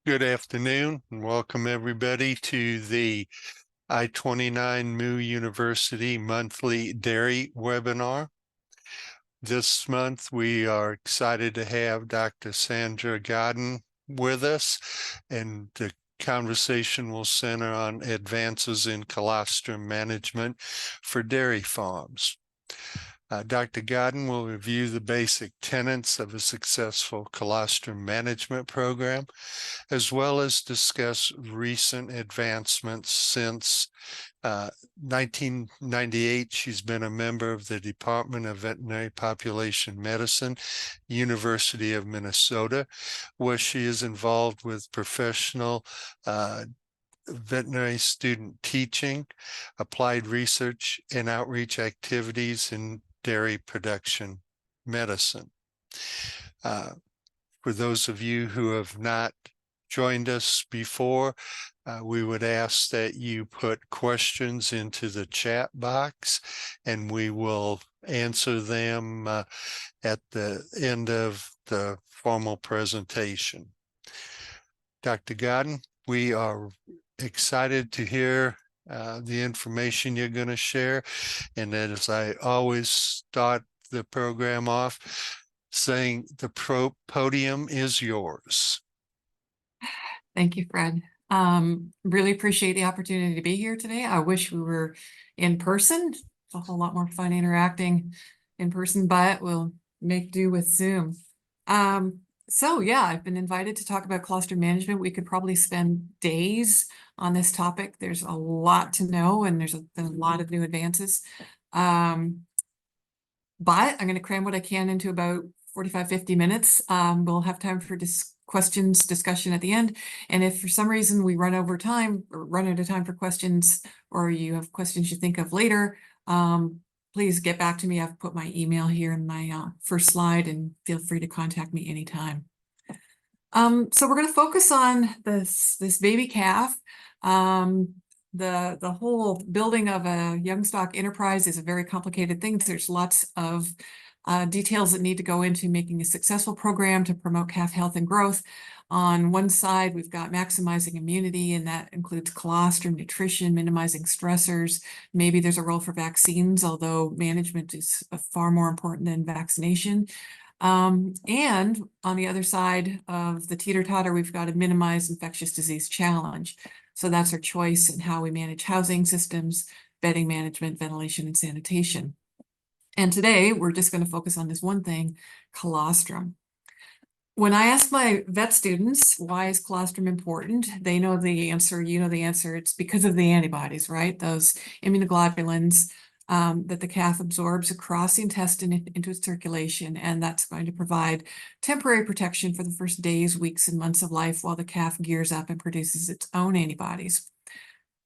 Good afternoon and welcome everybody to the I-29 Moo University monthly dairy webinar. This month we are excited to have Dr. Sandra Godden with us, and the conversation will center on advances in colostrum management for dairy farms. Dr. Godden will review the basic tenets of a successful colostrum management program, as well as discuss recent advancements since 1998. She's been a member of the Department of Veterinary Population Medicine, University of Minnesota, where she is involved with professional veterinary student teaching, applied research, and outreach activities in dairy production medicine. For those of you who have not joined us before, we would ask that you put questions into the chat box and we will answer them at the end of the formal presentation. Dr. Godden, we are excited to hear the information you're going to share. And as I always start the program off, saying the podium is yours. Thank you, Fred. Really appreciate the opportunity to be here today. I wish we were in person. It's a whole lot more fun interacting in person, but we'll make do with Zoom. So yeah, I've been invited to talk about colostrum management. We could probably spend days on this topic. There's a lot to know, and there's been a lot of new advances. But I'm going to cram what I can into about 45, 50 minutes. We'll have time for questions, discussion at the end. And if for some reason we run over time or run out of time for questions, or you have questions you think of later, please get back to me. I've put my email here in my first slide, and feel free to contact me anytime. So we're going to focus on this baby calf. The whole building of a young stock enterprise is a very complicated thing. There's lots of details that need to go into making a successful program to promote calf health and growth. On one side, we've got maximizing immunity, and that includes colostrum, nutrition, minimizing stressors. Maybe there's a role for vaccines, although management is far more important than vaccination. And on the other side of the teeter-totter, we've got to minimize infectious disease challenge. So that's our choice in how we manage housing systems, bedding management, ventilation, and sanitation. And today we're just going to focus on this one thing, colostrum. When I ask my vet students, why is colostrum important? They know the answer, you know the answer. It's because of the antibodies, right? Those immunoglobulins that the calf absorbs across the intestine into its circulation, and that's going to provide temporary protection for the first days, weeks, and months of life while the calf gears up and produces its own antibodies.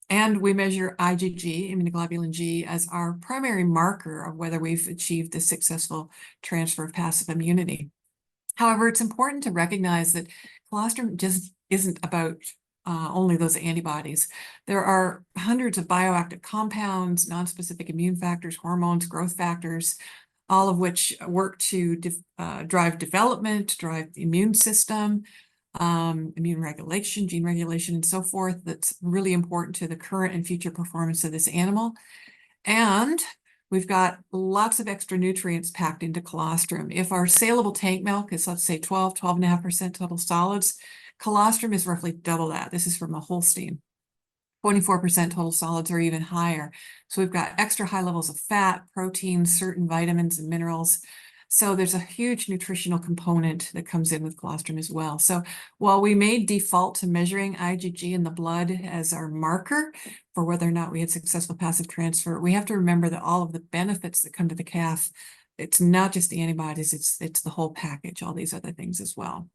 And we measure IgG, immunoglobulin G, as our primary marker of whether we've achieved the successful transfer of passive immunity. However, it's important to recognize that colostrum just isn't about only those antibodies. There are hundreds of bioactive compounds, nonspecific immune factors, hormones, growth factors, all of which work to drive development, drive the immune system, immune regulation, gene regulation, and so forth. That's really important to the current and future performance of this animal. And we've got lots of extra nutrients packed into colostrum. If our saleable tank milk is, let's say, 12.5% total solids, colostrum is roughly double that. This is from a Holstein. 24% total solids or even higher. So we've got extra high levels of fat, proteins, certain vitamins and minerals. So there's a huge nutritional component that comes in with colostrum as well. So while we may default to measuring IgG in the blood as our marker for whether or not we had successful passive transfer, we have to remember that all of the benefits that come to the calf, it's not just the antibodies, it's the whole package, all these other things as well.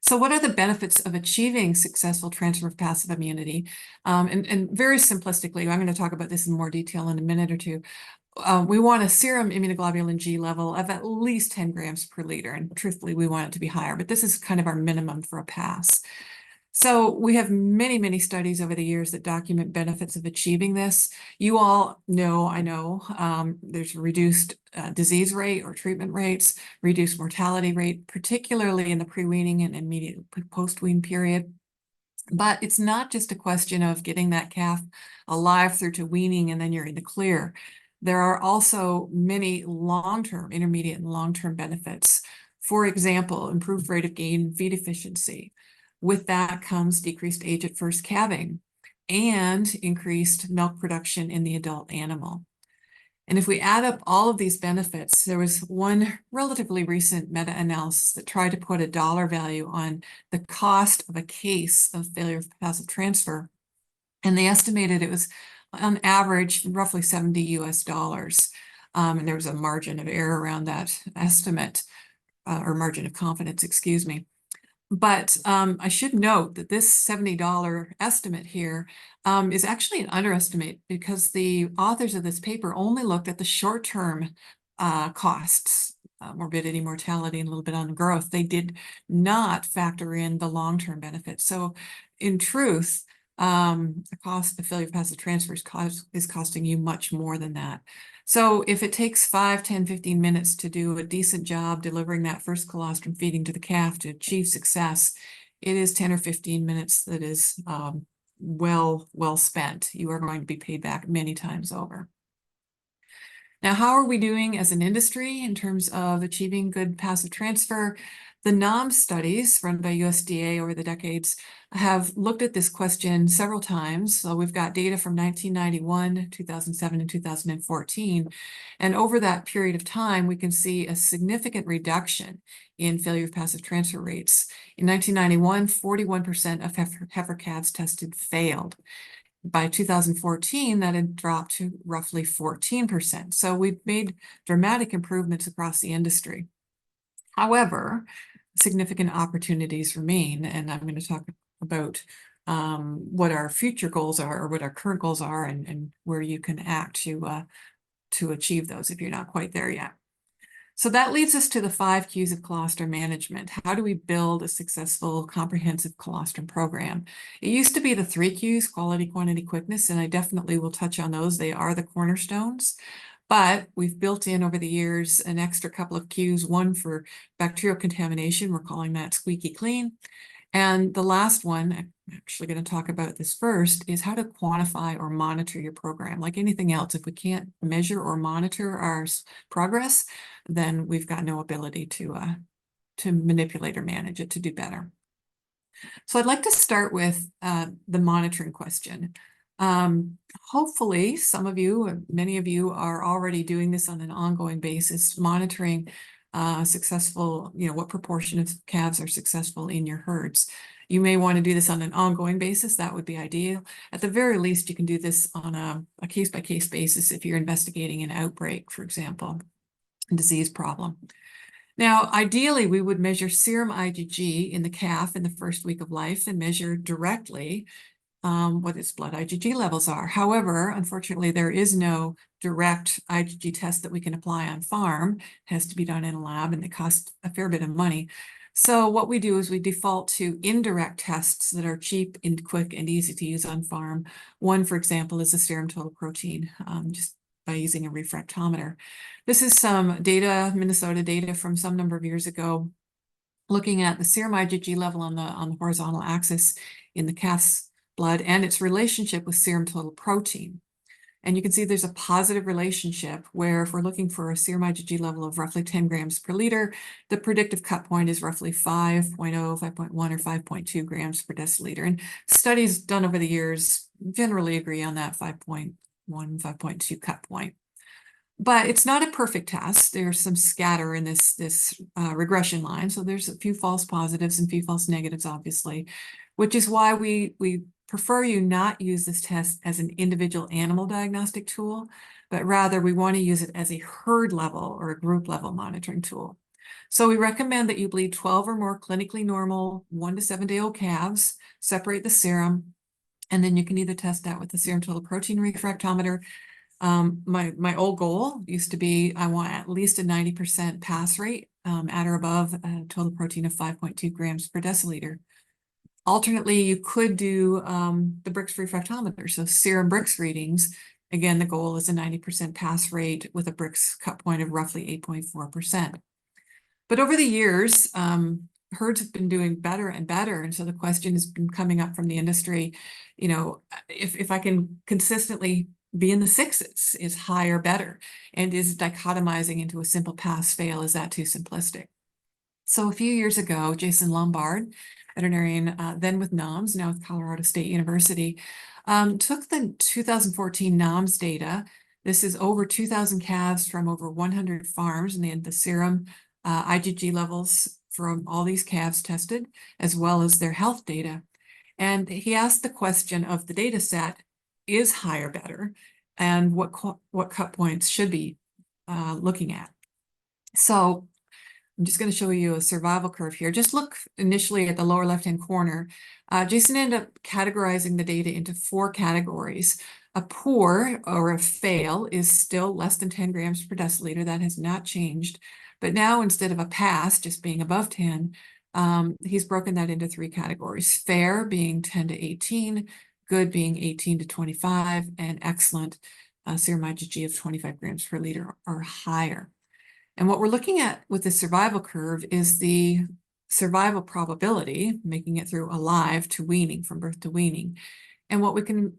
So what are the benefits of achieving successful transfer of passive immunity? And very simplistically, I'm going to talk about this in more detail in a minute or two. We want a serum immunoglobulin G level of at least 10 grams per liter. And truthfully, we want it to be higher, but this is kind of our minimum for a pass. So we have many, many studies over the years that document benefits of achieving this. You all know, I know, there's reduced disease rate or treatment rates, reduced mortality rate, particularly in the pre-weaning and immediate post-wean period. But it's not just a question of getting that calf alive through to weaning and then you're in the clear. There are also many long-term, intermediate and long-term benefits. For example, improved rate of gain, feed efficiency. With that comes decreased age at first calving and increased milk production in the adult animal. And if we add up all of these benefits, there was one relatively recent meta-analysis that tried to put a dollar value on the cost of a case of failure of passive transfer. And they estimated it was on average roughly $70 US. And there was a margin of error around that estimate, or margin of confidence, excuse me. But I should note that this $70 estimate here is actually an underestimate because the authors of this paper only looked at the short-term costs, morbidity, mortality, and a little bit on growth. They did not factor in the long-term benefits. So in truth, the cost of failure of passive transfer is costing you much more than that. So if it takes 5, 10, 15 minutes to do a decent job delivering that first colostrum feeding to the calf to achieve success, it is 10 or 15 minutes that is well spent. You are going to be paid back many times over. Now, how are we doing as an industry in terms of achieving good passive transfer? The NOM studies run by USDA over the decades have looked at this question several times. So we've got data from 1991, 2007, and 2014. And over that period of time, we can see a significant reduction in failure of passive transfer rates. In 1991, 41% of heifer calves tested failed. By 2014, that had dropped to roughly 14%. So we've made dramatic improvements across the industry. However, significant opportunities remain, and I'm going to talk about what our future goals are, or what our current goals are, and where you can act to achieve those if you're not quite there yet. So that leads us to the 5 Qs of colostrum management. How do we build a successful, comprehensive colostrum program? It used to be the 3 Qs, quality, quantity, quickness, and I definitely will touch on those. They are the cornerstones. But we've built in over the years an extra couple of Qs, one for bacterial contamination, we're calling that squeaky clean. And the last one, I'm actually going to talk about this first, is how to quantify or monitor your program. Like anything else, if we can't measure or monitor our progress, then we've got no ability to manipulate or manage it to do better. So I'd like to start with the monitoring question. Hopefully, some of you, or many of you, are already doing this on an ongoing basis, monitoring successful, what proportion of calves are successful in your herds. You may want to do this on an ongoing basis. That would be ideal. At the very least, you can do this on a case-by-case basis if you're investigating an outbreak, for example, a disease problem. Now, ideally, we would measure serum IgG in the calf in the first week of life and measure directly what its blood IgG levels are. However, unfortunately, there is no direct IgG test that we can apply on farm. It has to be done in a lab, and they cost a fair bit of money. So what we do is we default to indirect tests that are cheap and quick and easy to use on farm. One, for example, is the serum total protein, just by using a refractometer. This is some data, Minnesota data from some number of years ago, looking at the serum IgG level on the horizontal axis in the calf's blood and its relationship with serum total protein. And you can see there's a positive relationship where if we're looking for a serum IgG level of roughly 10 grams per liter, the predictive cut point is roughly 5.0, 5.1, or 5.2 grams per deciliter. And studies done over the years generally agree on that 5.1, 5.2 cut point. But it's not a perfect test. There's some scatter in this regression line. So there's a few false positives and few false negatives, obviously, which is why we prefer you not use this test as an individual animal diagnostic tool, but rather we want to use it as a herd level or a group level monitoring tool. So we recommend that you bleed 12 or more clinically normal 1 to 7 day old calves, separate the serum, and then you can either test that with the serum total protein refractometer. My old goal used to be I want at least a 90% pass rate at or above a total protein of 5.2 grams per deciliter. Alternately, you could do the Brix refractometer, so serum Brix readings. Again, the goal is a 90% pass rate with a Brix cut point of roughly 8.4%. But over the years, herds have been doing better and better. And so the question has been coming up from the industry, you know, if I can consistently be in the sixes, is higher better? And is dichotomizing into a simple pass fail, is that too simplistic? So a few years ago, Jason Lombard, veterinarian, then with NOMS, now with Colorado State University, took the 2014 NOMS data. This is over 2,000 calves from over 100 farms, and they had the serum IgG levels from all these calves tested, as well as their health data. And he asked the question of the data set, is higher better? And what cut points should be looking at? So I'm just going to show you a survival curve here. Just look initially at the lower left-hand corner. Jason ended up categorizing the data into 4 categories. A poor or a fail is still less than 10 grams per deciliter. That has not changed. But now instead of a pass, just being above 10, he's broken that into 3 categories. Fair being 10 to 18, good being 18 to 25, and excellent, serum IgG of 25 grams per liter or higher. And what we're looking at with the survival curve is the survival probability, making it through alive to weaning, from birth to weaning. And what we can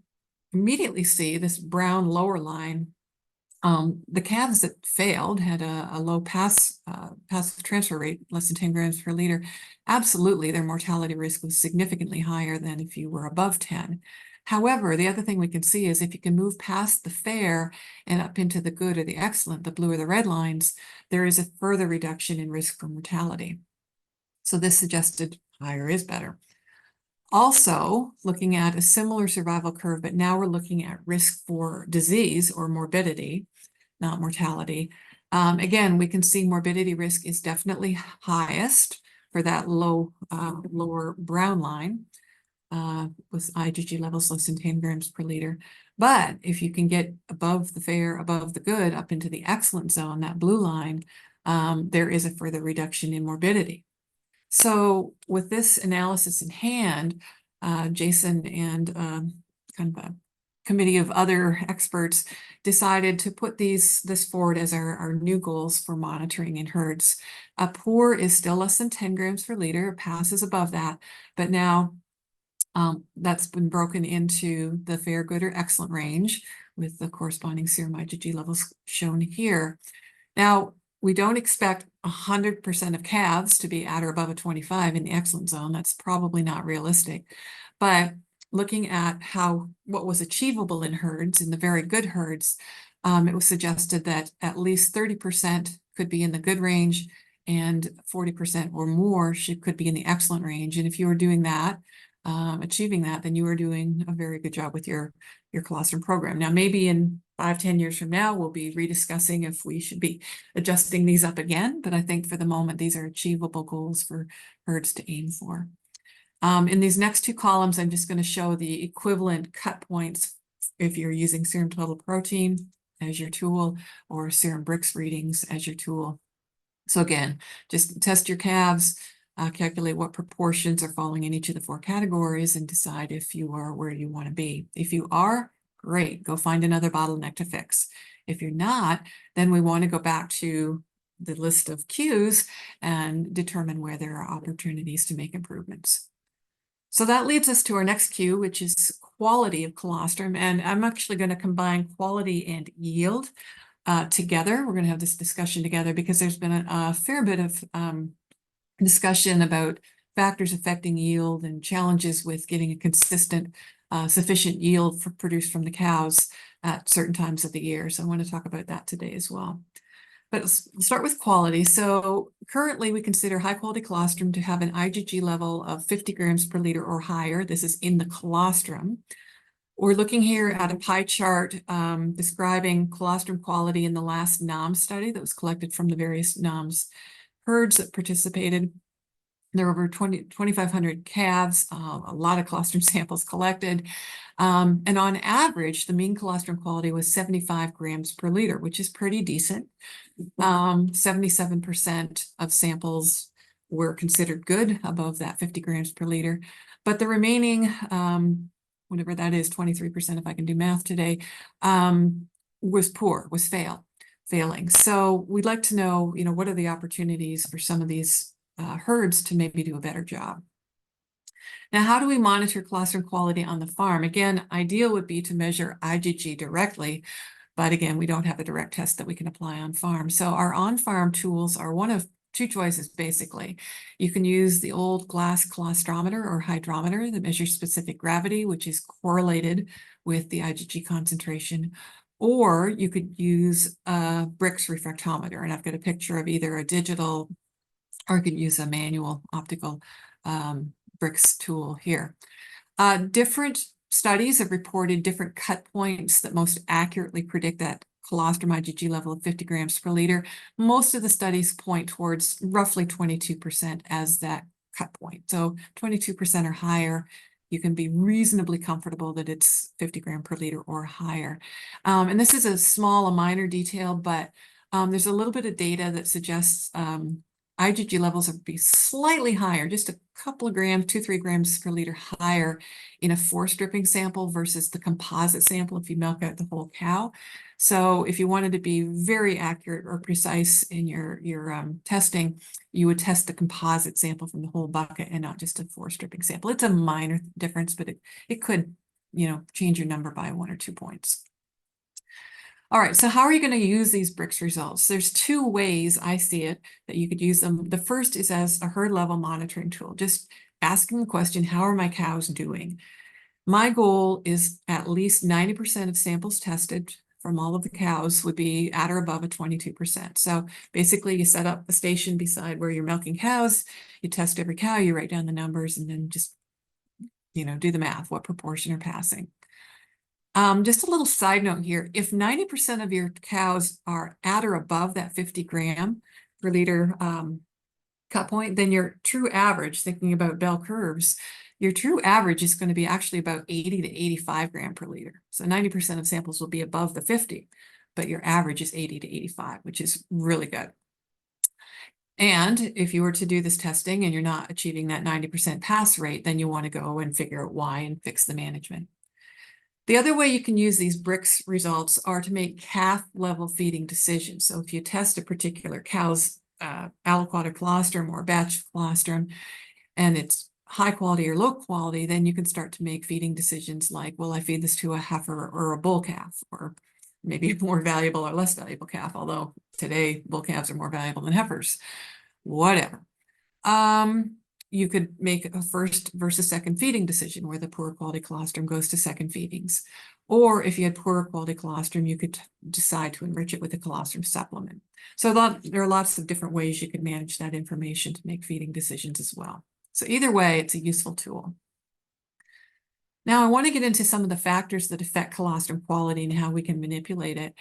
immediately see, this brown lower line, the calves that failed had a low pass transfer rate, less than 10 grams per liter. Absolutely, their mortality risk was significantly higher than if you were above 10. However, the other thing we can see is if you can move past the fair and up into the good or the excellent, the blue or the red lines, there is a further reduction in risk for mortality. So this suggested higher is better. Also, looking at a similar survival curve, but now we're looking at risk for disease or morbidity, not mortality. Again, we can see morbidity risk is definitely highest for that lower brown line with IgG levels less than 10 grams per liter. But if you can get above the fair, above the good, up into the excellent zone, that blue line, there is a further reduction in morbidity. So with this analysis in hand, Jason and kind of a committee of other experts decided to put this forward as our new goals for monitoring in herds. A poor is still less than 10 grams per liter, passes above that, but now that's been broken into the fair, good, or excellent range with the corresponding serum IgG levels shown here. Now, we don't expect 100% of calves to be at or above a 25 in the excellent zone. That's probably not realistic. But looking at what was achievable in herds, in the very good herds, it was suggested that at least 30% could be in the good range and 40% or more could be in the excellent range. And if you were doing that, achieving that, then you are doing a very good job with your colostrum program. Now, maybe in 5-10 years from now, we'll be rediscussing if we should be adjusting these up again. But I think for the moment, these are achievable goals for herds to aim for. In these next 2 columns, I'm just going to show the equivalent cut points if you're using serum total protein as your tool or serum Brix readings as your tool. So again, just test your calves, calculate what proportions are falling in each of the 4 categories and decide if you are where you want to be. If you are, great, go find another bottleneck to fix. If you're not, then we want to go back to the list of cues and determine where there are opportunities to make improvements. So that leads us to our next cue, which is quality of colostrum. And I'm actually going to combine quality and yield together. We're going to have this discussion together because there's been a fair bit of discussion about factors affecting yield and challenges with getting a consistent, sufficient yield produced from the cows at certain times of the year. So I want to talk about that today as well. But we'll start with quality. So currently we consider high quality colostrum to have an IgG level of 50 grams per liter or higher. This is in the colostrum. We're looking here at a pie chart describing colostrum quality in the last NOMS study that was collected from the various NOMS herds that participated. There were over 2,500 calves, a lot of colostrum samples collected. And on average, the mean colostrum quality was 75 grams per liter, which is pretty decent. 77% of samples were considered good, above that 50 grams per liter. But the remaining, whatever that is, 23%, if I can do math today, was poor, was failing. So we'd like to know, what are the opportunities for some of these herds to maybe do a better job. Now, how do we monitor colostrum quality on the farm? Again, ideal would be to measure IgG directly, but again, we don't have a direct test that we can apply on farm. So our on-farm tools are one of two choices, basically. You can use the old glass colostrometer or hydrometer that measures specific gravity, which is correlated with the IgG concentration, or you could use a Brix refractometer. And I've got a picture of either a digital, or you could use a manual optical Brix tool here. Different studies have reported different cut points that most accurately predict that colostrum IgG level of 50 grams per liter. Most of the studies point towards roughly 22% as that cut point. So 22% or higher, you can be reasonably comfortable that it's 50 gram per liter or higher. And this is a minor detail, but there's a little bit of data that suggests IgG levels would be slightly higher, just a couple of grams, 2-3 grams per liter higher in a force stripping sample versus the composite sample if you milk out the whole cow. So if you wanted to be very accurate or precise in your testing, you would test the composite sample from the whole bucket and not just a force stripping sample. It's a minor difference, but it could, change your number by 1 or 2 points. All right, so how are you going to use these Brix results? There's two ways I see it that you could use them. The first is as a herd level monitoring tool, just asking the question, how are my cows doing? My goal is at least 90% of samples tested from all of the cows would be at or above a 22%. So basically you set up a station beside where you're milking cows, you test every cow, you write down the numbers, and then just, do the math, what proportion are passing. Just a little side note here, if 90% of your cows are at or above that 50 gram per liter cut point, then your true average, thinking about bell curves, your true average is going to be actually about 80 to 85 gram per liter. So 90% of samples will be above the 50, but your average is 80 to 85, which is really good. And if you were to do this testing and you're not achieving that 90% pass rate, then you want to go and figure out why and fix the management. The other way you can use these Brix results are to make calf level feeding decisions. So if you test a particular cow's aliquot or colostrum or batch colostrum, and it's high quality or low quality, then you can start to make feeding decisions like, will I feed this to a heifer or a bull calf, or maybe a more valuable or less valuable calf, although today bull calves are more valuable than heifers, whatever. You could make a first versus second feeding decision where the poor quality colostrum goes to second feedings. Or if you had poorer quality colostrum, you could decide to enrich it with a colostrum supplement. So there are lots of different ways you could manage that information to make feeding decisions as well. So either way, it's a useful tool. Now I want to get into some of the factors that affect colostrum quality and how we can manipulate it.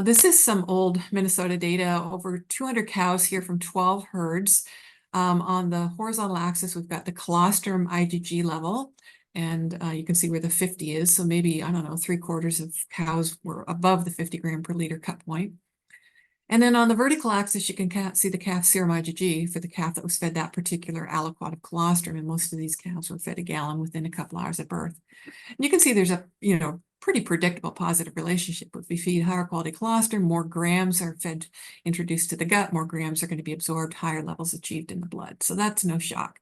This is some old Minnesota data, over 200 cows here from 12 herds. On the horizontal axis, we've got the colostrum IgG level, and you can see where the 50 is. So maybe, I don't know, 3/4 of cows were above the 50 gram per liter cut point. And then on the vertical axis, you can see the calf serum IgG for the calf that was fed that particular aliquot of colostrum. And most of these cows were fed a gallon within a couple hours of birth. And you can see there's a, pretty predictable positive relationship. If we feed higher quality colostrum, more grams are introduced to the gut, more grams are going to be absorbed, higher levels achieved in the blood. So that's no shock.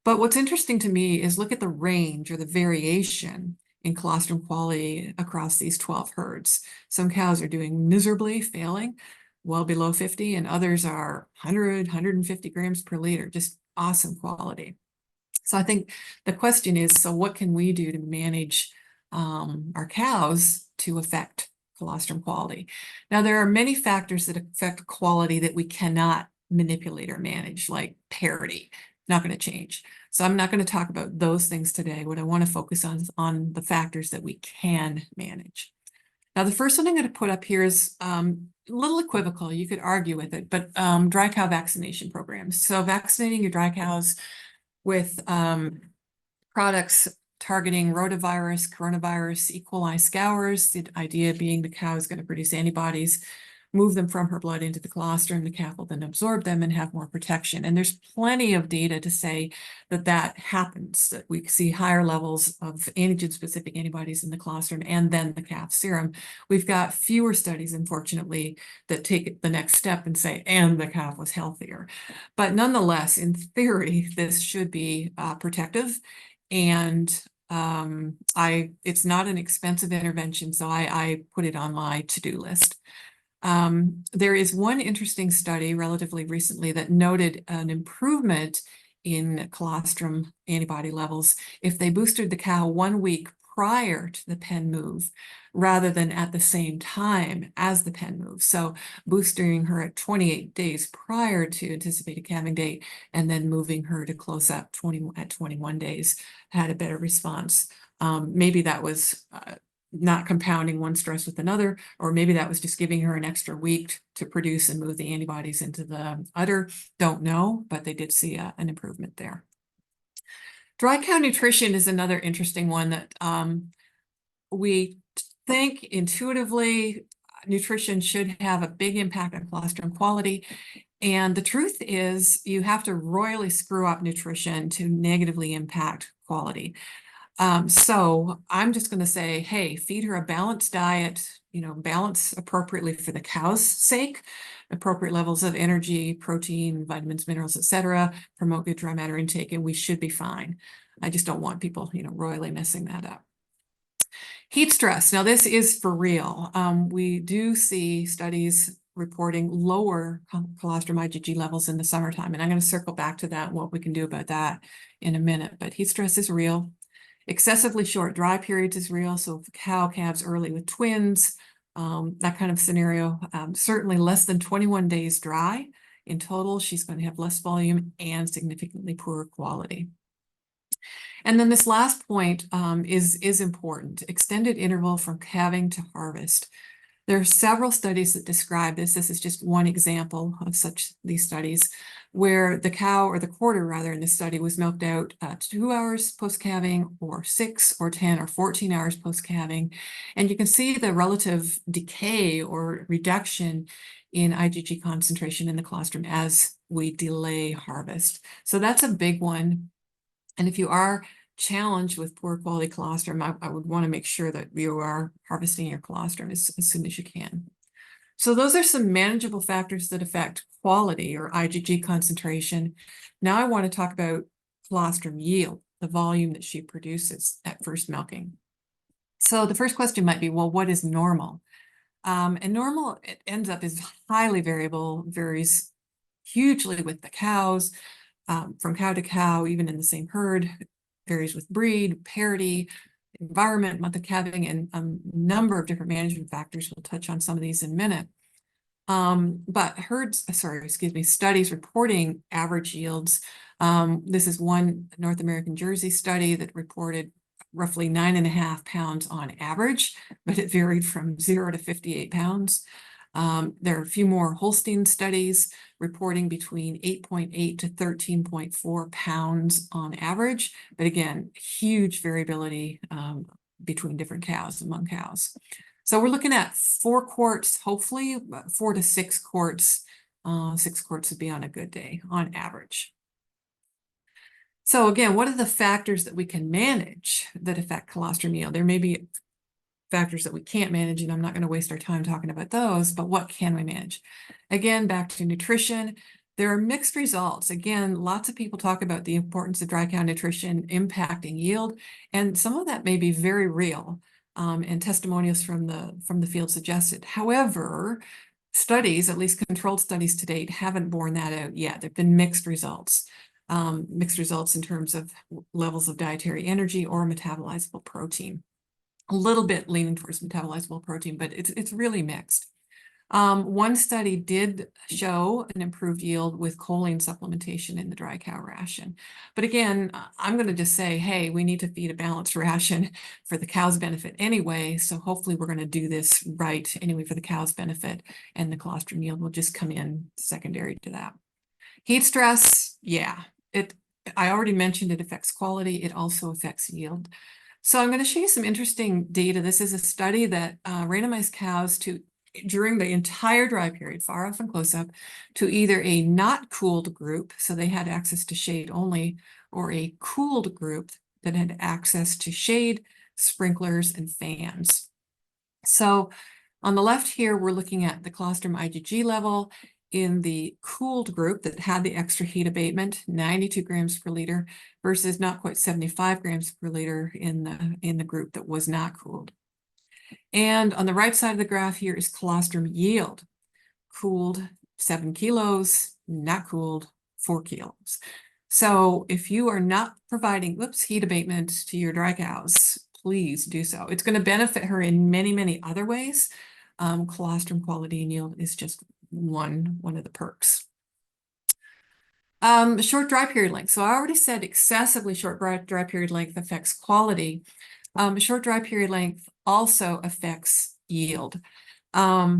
But what's interesting to me is look at the range or the variation in colostrum quality across these 12 herds. Some cows are doing miserably, failing, well below 50, and others are 100, 150 grams per liter, just awesome quality. So I think the question is, so what can we do to manage our cows to affect colostrum quality? Now, there are many factors that affect quality that we cannot manipulate or manage, like parity. Not going to change. So I'm not going to talk about those things today. What I want to focus on is on the factors that we can manage. Now, the first one I'm going to put up here is a little equivocal. You could argue with it, but dry cow vaccination programs. So vaccinating your dry cows with products targeting rotavirus, coronavirus, E. coli scours, the idea being the cow is going to produce antibodies move them from her blood into the colostrum. The calf will then absorb them and have more protection. And there's plenty of data to say that that happens, that we see higher levels of antigen-specific antibodies in the colostrum and then the calf serum. We've got fewer studies, unfortunately, that take it the next step and say, and the calf was healthier. But nonetheless, in theory, this should be protective. And it's not an expensive intervention, so I put it on my to-do list. There is one interesting study relatively recently that noted an improvement in colostrum antibody levels if they boosted the cow 1 week prior to the pen move rather than at the same time as the pen move. So boosting her at 28 days prior to anticipated calving date and then moving her to close up at 21 days had a better response. Maybe that was not compounding one stress with another, or maybe that was just giving her an extra week to produce and move the antibodies into the udder. Don't know, but they did see an improvement there. Dry cow nutrition is another interesting one that we think intuitively nutrition should have a big impact on colostrum quality. And the truth is you have to royally screw up nutrition to negatively impact quality. So I'm just going to say, hey, feed her a balanced diet, balance appropriately for the cow's sake, appropriate levels of energy, protein, vitamins, minerals, etc. Promote good dry matter intake, and we should be fine. I just don't want people, royally messing that up. Heat stress. Now, this is for real. We do see studies reporting lower colostrum IgG levels in the summertime, and I'm going to circle back to that and what we can do about that in a minute. But heat stress is real. Excessively short dry periods is real. So if the cow calves early with twins, that kind of scenario, certainly less than 21 days dry in total, she's going to have less volume and significantly poorer quality. And then this last point is important. Extended interval from calving to harvest. There are several studies that describe this. This is just one example of these studies where the cow, or the quarter rather, in this study was milked out 2 hours post-calving, or 6 or 10 or 14 hours post-calving. And you can see the relative decay or reduction in IgG concentration in the colostrum as we delay harvest. So that's a big one. And if you are challenged with poor quality colostrum, I would want to make sure that you are harvesting your colostrum as soon as you can. So those are some manageable factors that affect quality, or IgG concentration. Now I want to talk about colostrum yield, the volume that she produces at first milking. So the first question might be, well, what is normal? And normal, it ends up is highly variable, varies hugely with the cows, from cow to cow, even in the same herd, varies with breed, parity, environment, month of calving, and a number of different management factors. We'll touch on some of these in a minute. But studies reporting average yields. This is one North American Jersey study that reported roughly 9.5 pounds on average, but it varied from 0 to 58 pounds. There are a few more Holstein studies reporting between 8.8 to 13.4 pounds on average. But again, huge variability between different cows, among cows. So we're looking at 4 quarts, hopefully 4 to 6 quarts. 6 quarts would be on a good day on average. So again, what are the factors that we can manage that affect colostrum yield? There may be factors that we can't manage, and I'm not going to waste our time talking about those, but what can we manage? Again, back to nutrition. There are mixed results. Again, lots of people talk about the importance of dry cow nutrition impacting yield, and some of that may be very real, and testimonials from the field suggested. However, studies, at least controlled studies to date, haven't borne that out yet. There have been mixed results. Mixed results in terms of levels of dietary energy or metabolizable protein. A little bit leaning towards metabolizable protein, but it's really mixed. One study did show an improved yield with choline supplementation in the dry cow ration. But again, I'm going to just say, hey, we need to feed a balanced ration for the cow's benefit anyway. So hopefully we're going to do this right anyway for the cow's benefit, and the colostrum yield will just come in secondary to that. Heat stress, yeah, I already mentioned it affects quality. It also affects yield. So I'm going to show you some interesting data. This is a study that randomized cows to during the entire dry period, far off and close up, to either a not cooled group, so they had access to shade only, or a cooled group that had access to shade, sprinklers, and fans. So on the left here, we're looking at the colostrum IgG level in the cooled group that had the extra heat abatement, 92 grams per liter, versus not quite 75 grams per liter in the group that was not cooled. And on the right side of the graph here is colostrum yield. Cooled 7 kilos, not cooled 4 kilos. So if you are not providing heat abatement to your dry cows, please do so. It's going to benefit her in many, many other ways. Colostrum quality and yield is just one of the perks. Short dry period length. So I already said excessively short dry period length affects quality. Short dry period length also affects yield. A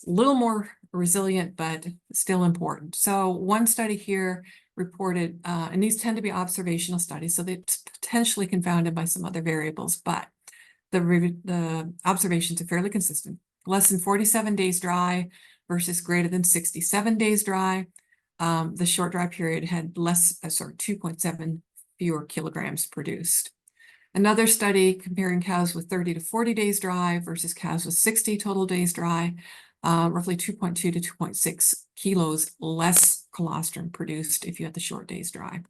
little more resilient, but still important. So one study here reported, and these tend to be observational studies, so they're potentially confounded by some other variables, but the observations are fairly consistent. Less than 47 days dry versus greater than 67 days dry. The short dry period had 2.7 fewer kilograms produced. Another study comparing cows with 30 to 40 days dry versus cows with 60 total days dry, roughly 2.2 to 2.6 kilos less colostrum produced if you had the short days dry.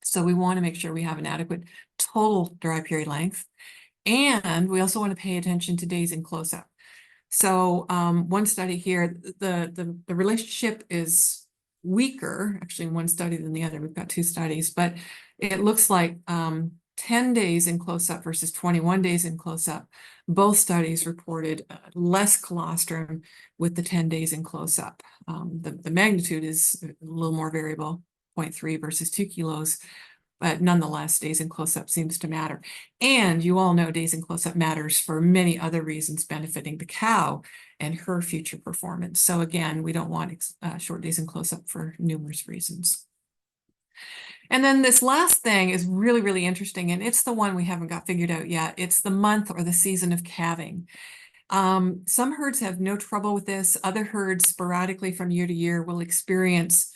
So we want to make sure we have an adequate total dry period length. And we also want to pay attention to days in close-up. So one study here, the relationship is weaker, actually in one study than the other. We've got two studies, but it looks like 10 days in close-up versus 21 days in close-up. Both studies reported less colostrum with the 10 days in close-up. The magnitude is a little more variable, 0.3 versus 2 kilos. But nonetheless, days in close-up seems to matter. And you all know days in close-up matters for many other reasons benefiting the cow and her future performance. So again, we don't want short days in close-up for numerous reasons. And then this last thing is really, really interesting, and it's the one we haven't got figured out yet. It's the month or the season of calving. Some herds have no trouble with this. Other herds sporadically from year to year will experience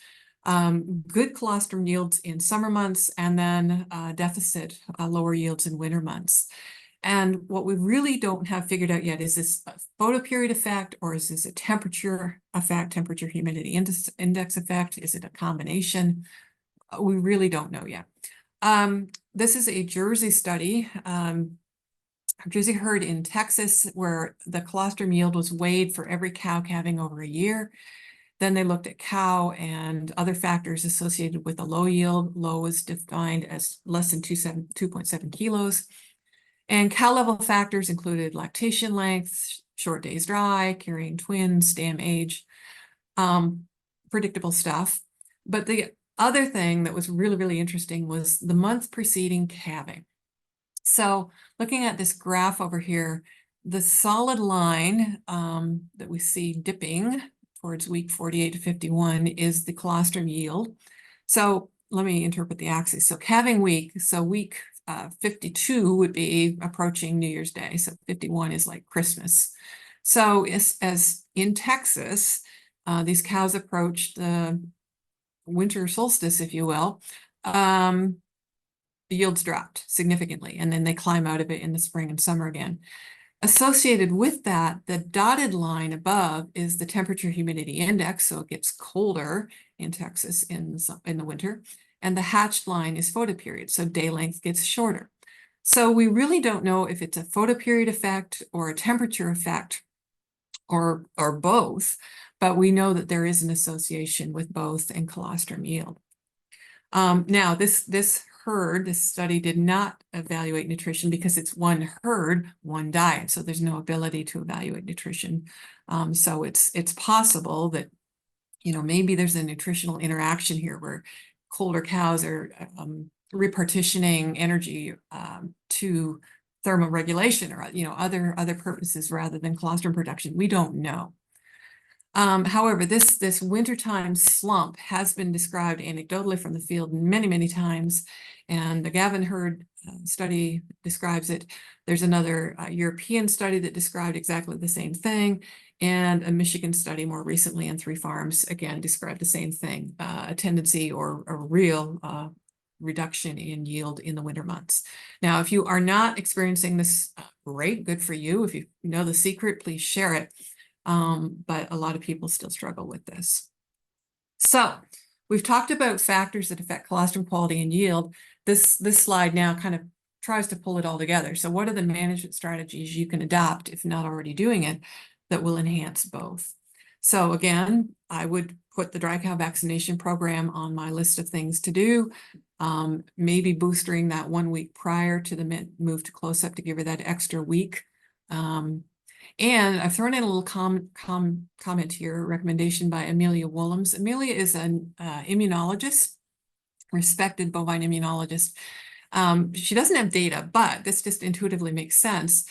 good colostrum yields in summer months and then deficit lower yields in winter months. And what we really don't have figured out yet, is this a photoperiod effect, or is this a temperature effect, temperature humidity index effect? Is it a combination? We really don't know yet. This is a Jersey study, Jersey herd in Texas, where the colostrum yield was weighed for every cow calving over a year. Then they looked at cow and other factors associated with the low yield. Low is defined as less than 2.7 kilos. And cow level factors included lactation length, short days dry, carrying twins, dam age, predictable stuff. But the other thing that was really, really interesting was the month preceding calving. So looking at this graph over here, the solid line that we see dipping towards week 48 to 51 is the colostrum yield. So let me interpret the axis. So calving week, so week 52 would be approaching New Year's Day. So 51 is like Christmas. So as in Texas, these cows approach the winter solstice, if you will, the yields dropped significantly, and then they climb out of it in the spring and summer again. Associated with that, the dotted line above is the temperature humidity index, so it gets colder in Texas in the winter, and the hatched line is photoperiod, so day length gets shorter. So we really don't know if it's a photoperiod effect or a temperature effect or both, but we know that there is an association with both in colostrum yield. Now, this study did not evaluate nutrition because it's one herd, one diet, so there's no ability to evaluate nutrition. So it's possible that, maybe there's a nutritional interaction here where colder cows are repartitioning energy to thermoregulation or other purposes rather than colostrum production. We don't know. However, this wintertime slump has been described anecdotally from the field many, many times, and the Gavin herd study describes it. There's another European study that described exactly the same thing, And a Michigan study more recently on 3 farms, again, described the same thing, a tendency or a real reduction in yield in the winter months. Now, if you are not experiencing this, great, good for you. If you know the secret, please share it. But a lot of people still struggle with this. So we've talked about factors that affect colostrum quality and yield. This slide now kind of tries to pull it all together. So what are the management strategies you can adopt, if not already doing it, that will enhance both? So again, I would put the dry cow vaccination program on my list of things to do. Maybe boostering that 1 week prior to the move to close-up to give her that extra week. And I've thrown in a little comment here, recommendation by Amelia Willems. Amelia is an immunologist, respected bovine immunologist. She doesn't have data, but this just intuitively makes sense.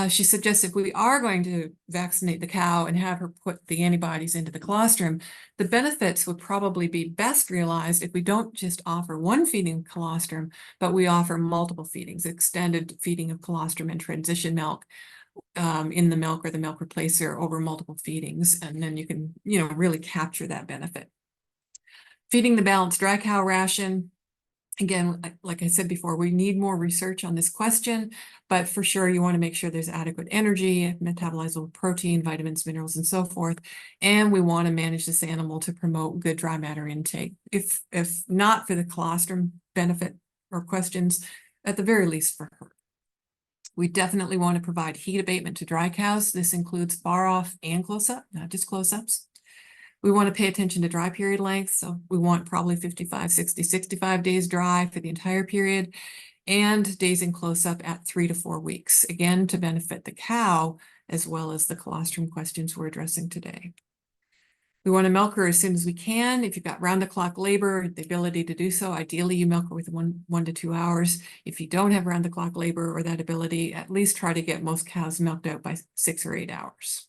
She suggests if we are going to vaccinate the cow and have her put the antibodies into the colostrum, the benefits would probably be best realized if we don't just offer one feeding of colostrum, but we offer multiple feedings, extended feeding of colostrum and transition milk in the milk or the milk replacer over multiple feedings. And then you can, really capture that benefit. Feeding the balanced dry cow ration. Again, like I said before, we need more research on this question, but for sure you want to make sure there's adequate energy, metabolizable protein, vitamins, minerals, and so forth. And we want to manage this animal to promote good dry matter intake. If not for the colostrum benefit or questions, at the very least for her. We definitely want to provide heat abatement to dry cows. This includes far off and close-up, not just close-ups. We want to pay attention to dry period length. So we want probably 55, 60, 65 days dry for the entire period, and days in close-up at 3 to 4 weeks, again, to benefit the cow, as well as the colostrum questions we're addressing today. We want to milk her as soon as we can. If you've got round-the-clock labor, the ability to do so, ideally you milk her within 1 to 2 hours. If you don't have round-the-clock labor or that ability, at least try to get most cows milked out by 6 or 8 hours.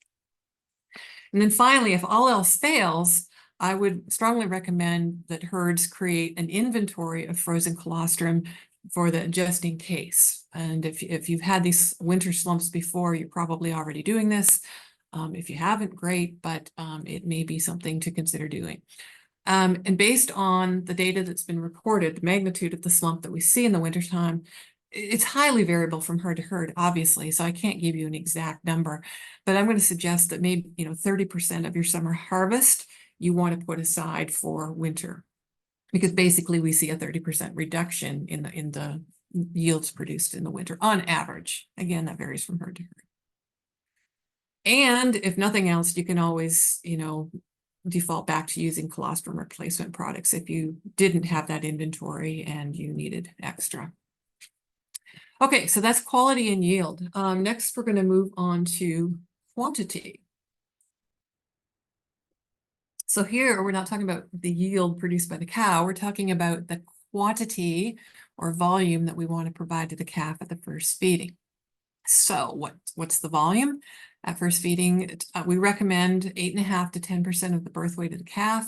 And then finally, if all else fails, I would strongly recommend that herds create an inventory of frozen colostrum for the just in case. And if you've had these winter slumps before, you're probably already doing this. If you haven't, great, but it may be something to consider doing. And based on the data that's been reported, the magnitude of the slump that we see in the wintertime, it's highly variable from herd to herd, obviously, so I can't give you an exact number, but I'm going to suggest that maybe 30% of your summer harvest you want to put aside for winter, because basically we see a 30% reduction in the yields produced in the winter on average. Again, that varies from herd to herd. And if nothing else, you can always, default back to using colostrum replacement products if you didn't have that inventory and you needed extra. Okay, so that's quality and yield. Next, we're going to move on to quantity. So here, we're not talking about the yield produced by the cow. We're talking about the quantity or volume that we want to provide to the calf at the first feeding. So what's the volume? At first feeding, we recommend 8.5 to 10% of the birth weight of the calf.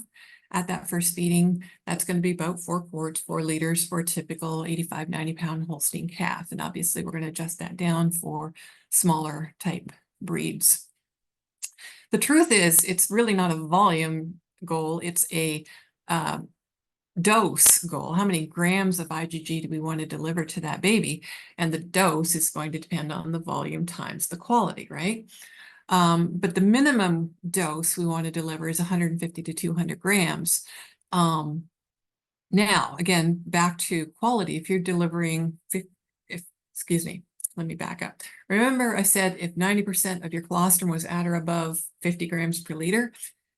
At that first feeding, that's going to be about 4 quarts, 4 liters for a typical 85, 90-pound Holstein calf. And obviously, we're going to adjust that down for smaller type breeds. The truth is, it's really not a volume goal. It's a dose goal. How many grams of IgG do we want to deliver to that baby? And the dose is going to depend on the volume times the quality, right? But the minimum dose we want to deliver is 150 to 200 grams. Now, again, back to quality. If you're delivering, excuse me, let me back up. Remember I said if 90% of your colostrum was at or above 50 grams per liter,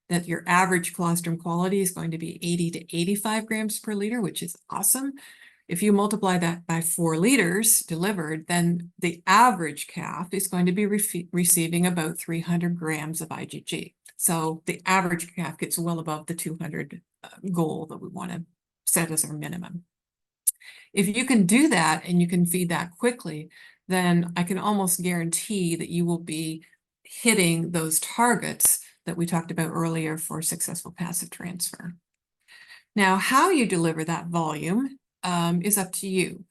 that your average colostrum quality is going to be 80 to 85 grams per liter, which is awesome. If you multiply that by 4 liters delivered, then the average calf is going to be receiving about 300 grams of IgG. So the average calf gets well above the 200 goal that we want to set as our minimum. If you can do that and you can feed that quickly, then I can almost guarantee that you will be hitting those targets that we talked about earlier for successful passive transfer. Now, how you deliver that volume is up to you.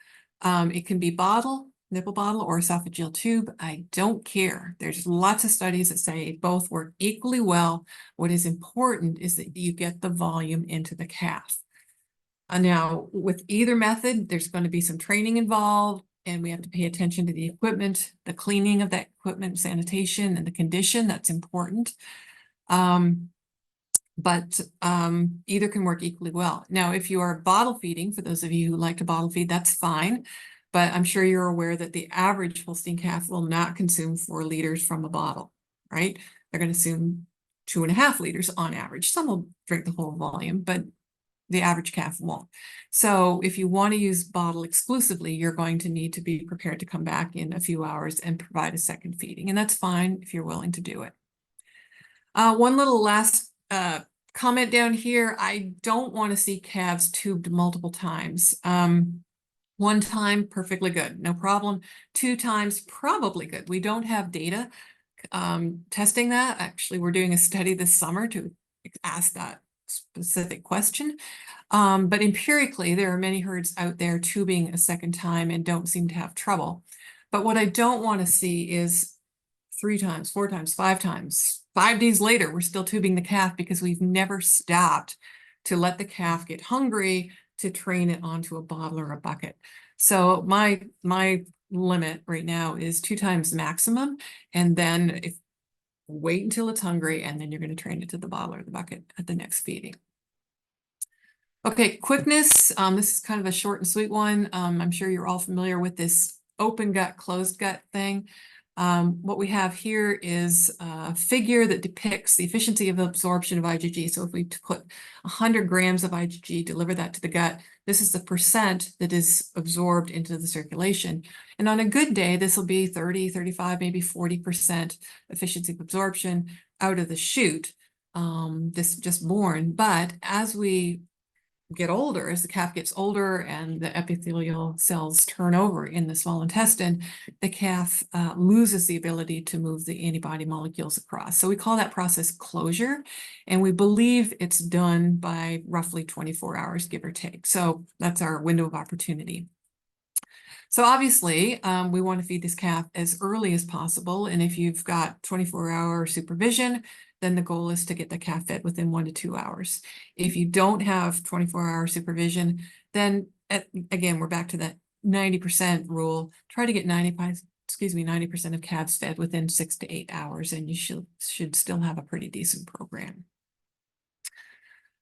It can be bottle, nipple bottle or esophageal tube. I don't care. There's lots of studies that say both work equally well. What is important is that you get the volume into the calf. Now, with either method, there's going to be some training involved, and we have to pay attention to the equipment, the cleaning of that equipment, sanitation, and the condition. That's important. But either can work equally well. Now, if you are bottle feeding, for those of you who like to bottle feed, that's fine. But I'm sure you're aware that the average Holstein calf will not consume 4 liters from a bottle, right? They're going to consume 2.5 liters on average. Some will drink the whole volume, but the average calf won't. So if you want to use bottle exclusively, you're going to need to be prepared to come back in a few hours and provide a second feeding. And that's fine if you're willing to do it. One little last comment down here. I don't want to see calves tubed multiple times. 1 time, perfectly good, no problem. 2 times, probably good. We don't have data testing that. Actually, we're doing a study this summer to ask that specific question. But empirically, there are many herds out there tubing a second time and don't seem to have trouble. But what I don't want to see is 3 times, 4 times, 5 times. 5 days later, we're still tubing the calf because we've never stopped to let the calf get hungry to train it onto a bottle or a bucket. So my limit right now is 2 times maximum. And then wait until it's hungry, and then you're going to train it to the bottle or the bucket at the next feeding. Okay, quickness. This is kind of a short and sweet one. I'm sure you're all familiar with this open gut, closed gut thing. What we have here is a figure that depicts the efficiency of absorption of IgG. So if we put 100 grams of IgG, deliver that to the gut, this is the percent that is absorbed into the circulation. And on a good day, this will be 30, 35, maybe 40% efficiency of absorption out of the chute, this just born. But as we get older, as the calf gets older and the epithelial cells turn over in the small intestine, the calf loses the ability to move the antibody molecules across. So we call that process closure, and we believe it's done by roughly 24 hours, give or take. So that's our window of opportunity. So obviously, we want to feed this calf as early as possible. And if you've got 24-hour supervision, then the goal is to get the calf fed within 1 to 2 hours. If you don't have 24-hour supervision, then again, we're back to that 90% rule. Try to get 90% of calves fed within 6 to 8 hours, and you should still have a pretty decent program.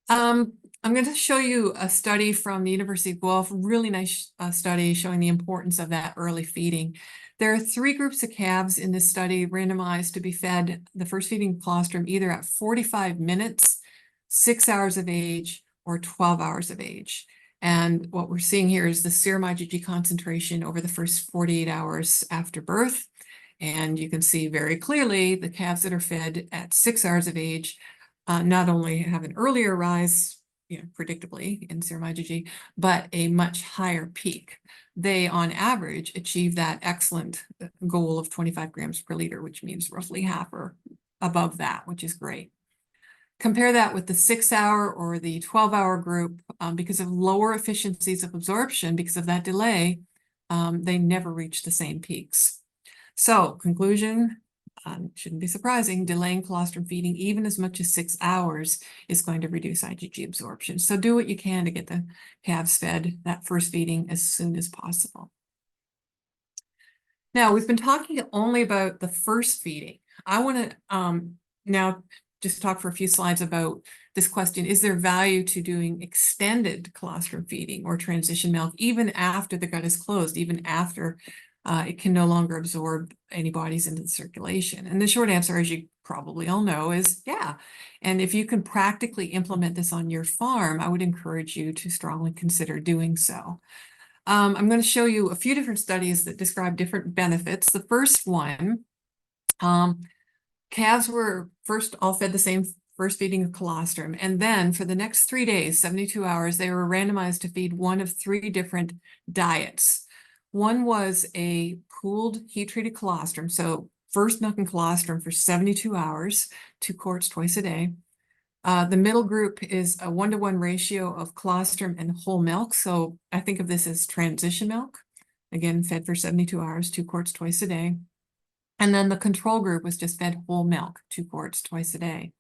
I'm going to show you a study from the University of Guelph, really nice study showing the importance of that early feeding. There are 3 groups of calves in this study randomized to be fed the first feeding colostrum either at 45 minutes, 6 hours of age, or 12 hours of age. And what we're seeing here is the serum IgG concentration over the first 48 hours after birth. And you can see very clearly the calves that are fed at 6 hours of age not only have an earlier rise, predictably in serum IgG, but a much higher peak. They, on average, achieve that excellent goal of 25 grams per liter, which means roughly half or above that, which is great. Compare that with the 6-hour or the 12-hour group. Because of lower efficiencies of absorption, because of that delay, they never reach the same peaks. So, conclusion, shouldn't be surprising, delaying colostrum feeding even as much as 6 hours is going to reduce IgG absorption. So do what you can to get the calves fed that first feeding as soon as possible. Now, we've been talking only about the first feeding. I want to now just talk for a few slides about this question. Is there value to doing extended colostrum feeding or transition milk even after the gut is closed, even after it can no longer absorb antibodies into the circulation? And the short answer, as you probably all know, is yeah. And if you can practically implement this on your farm, I would encourage you to strongly consider doing so. I'm going to show you a few different studies that describe different benefits. The first one, calves were first all fed the same first feeding of colostrum, and then for the next 3 days, 72 hours, they were randomized to feed one of 3 different diets. One was a pooled heat-treated colostrum, so first milk and colostrum for 72 hours, 2 quarts twice a day. The middle group is a 1-to-1 ratio of colostrum and whole milk, so I think of this as transition milk. again, fed for 72 hours, 2 quarts twice a day. And then the control group was just fed whole milk, 2 quarts twice a day.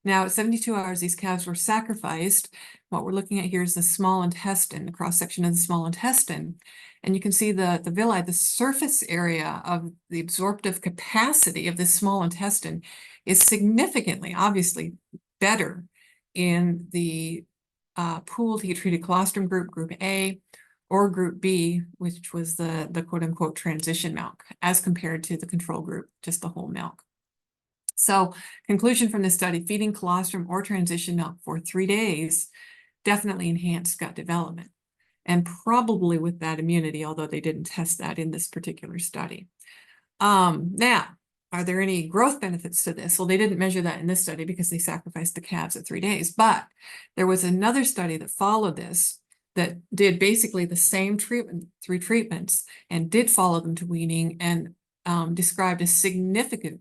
Now, at 72 hours, these calves were sacrificed. What we're looking at here is the small intestine, the cross-section of the small intestine. And you can see the villi, the surface area of the absorptive capacity of this small intestine is significantly, obviously, better in the pooled heat-treated colostrum group, group A, or group B, which was the quote-unquote transition milk, as compared to the control group, just the whole milk. So, conclusion from this study, feeding colostrum or transition milk for 3 days definitely enhanced gut development, and probably with that immunity, although they didn't test that in this particular study. Now, are there any growth benefits to this? Well, they didn't measure that in this study because they sacrificed the calves at 3 days, but there was another study that followed this that did basically the same treatment, 3 treatments, and did follow them to weaning, and described a significant,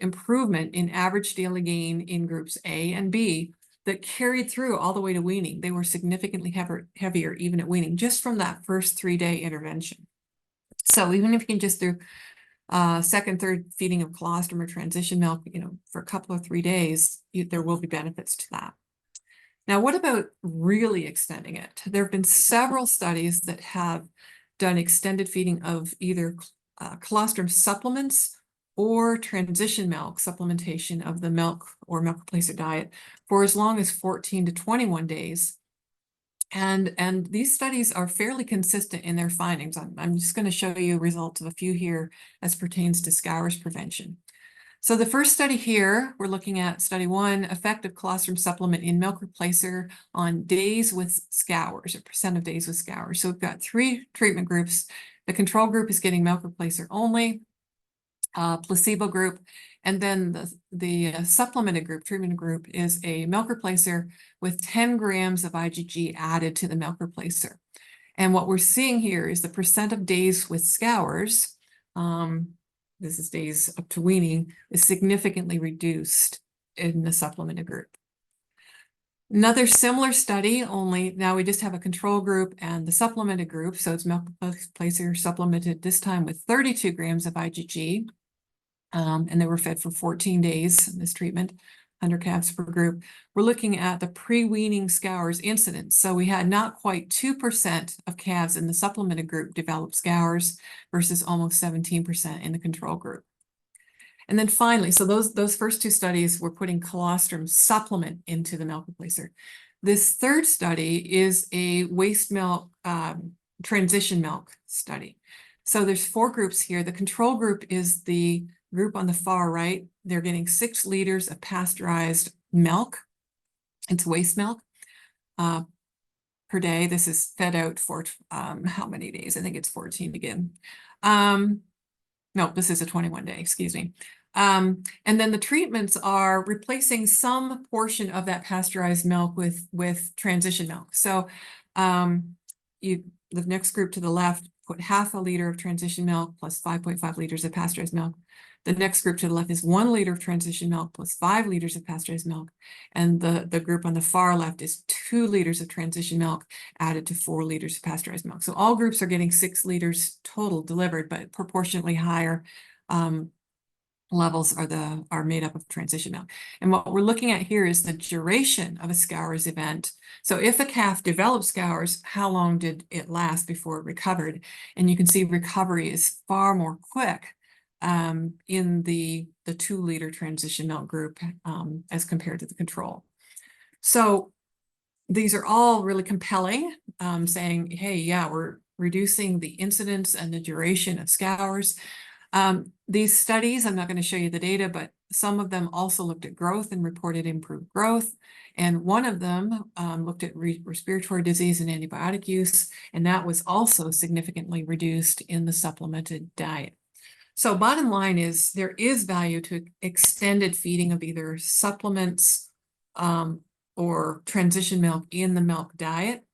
improvement in average daily gain in groups A and B that carried through all the way to weaning. They were significantly heavier even at weaning, just from that first 3-day intervention. So even if you can just do second, third feeding of colostrum or transition milk, for a couple of 3 days, there will be benefits to that. Now, what about really extending it? There have been several studies that have done extended feeding of either colostrum supplements or transition milk, supplementation of the milk or milk replacer diet for as long as 14 to 21 days. And these studies are fairly consistent in their findings. I'm just going to show you results of a few here as pertains to scours prevention. So the first study here, we're looking at study 1, effect of colostrum supplement in milk replacer on days with scours, or percent of days with scours. So we've got 3 treatment groups. The control group is getting milk replacer only, placebo group, and then the supplemented group, treatment group, is a milk replacer with 10 grams of IgG added to the milk replacer. And what we're seeing here is the percent of days with scours, this is days up to weaning, is significantly reduced in the supplemented group. Another similar study, only now we just have a control group and the supplemented group. So it's milk replacer supplemented this time with 32 grams of IgG. And they were fed for 14 days in this treatment, 100 calves per group. We're looking at the pre-weaning scours incidence. So we had not quite 2% of calves in the supplemented group develop scours versus almost 17% in the control group. And then finally, so those first 2 studies were putting colostrum supplement into the milk replacer. This third study is a waste milk, transition milk study. So there's 4 groups here. The control group is the group on the far right. They're getting 6 liters of pasteurized milk. It's waste milk per day. This is fed out for how many days? I think it's 14 again. No, this is a 21 day, excuse me. And then the treatments are replacing some portion of that pasteurized milk with transition milk. So the next group to the left put half a liter of transition milk plus 5.5 liters of pasteurized milk. The next group to the left is 1 liter of transition milk plus 5 liters of pasteurized milk. And the group on the far left is 2 liters of transition milk added to 4 liters of pasteurized milk. So all groups are getting 6 liters total delivered, but proportionately higher levels are made up of transition milk. And what we're looking at here is the duration of a scours event. So if a calf developed scours, how long did it last before it recovered? And you can see recovery is far more quick in the 2 liter transition milk group as compared to the control. So these are all really compelling, saying, hey, yeah, we're reducing the incidence and the duration of scours. These studies, I'm not going to show you the data, but some of them also looked at growth and reported improved growth. And one of them looked at respiratory disease and antibiotic use, and that was also significantly reduced in the supplemented diet. So bottom line is there is value to extended feeding of either supplements or transition milk in the milk diet.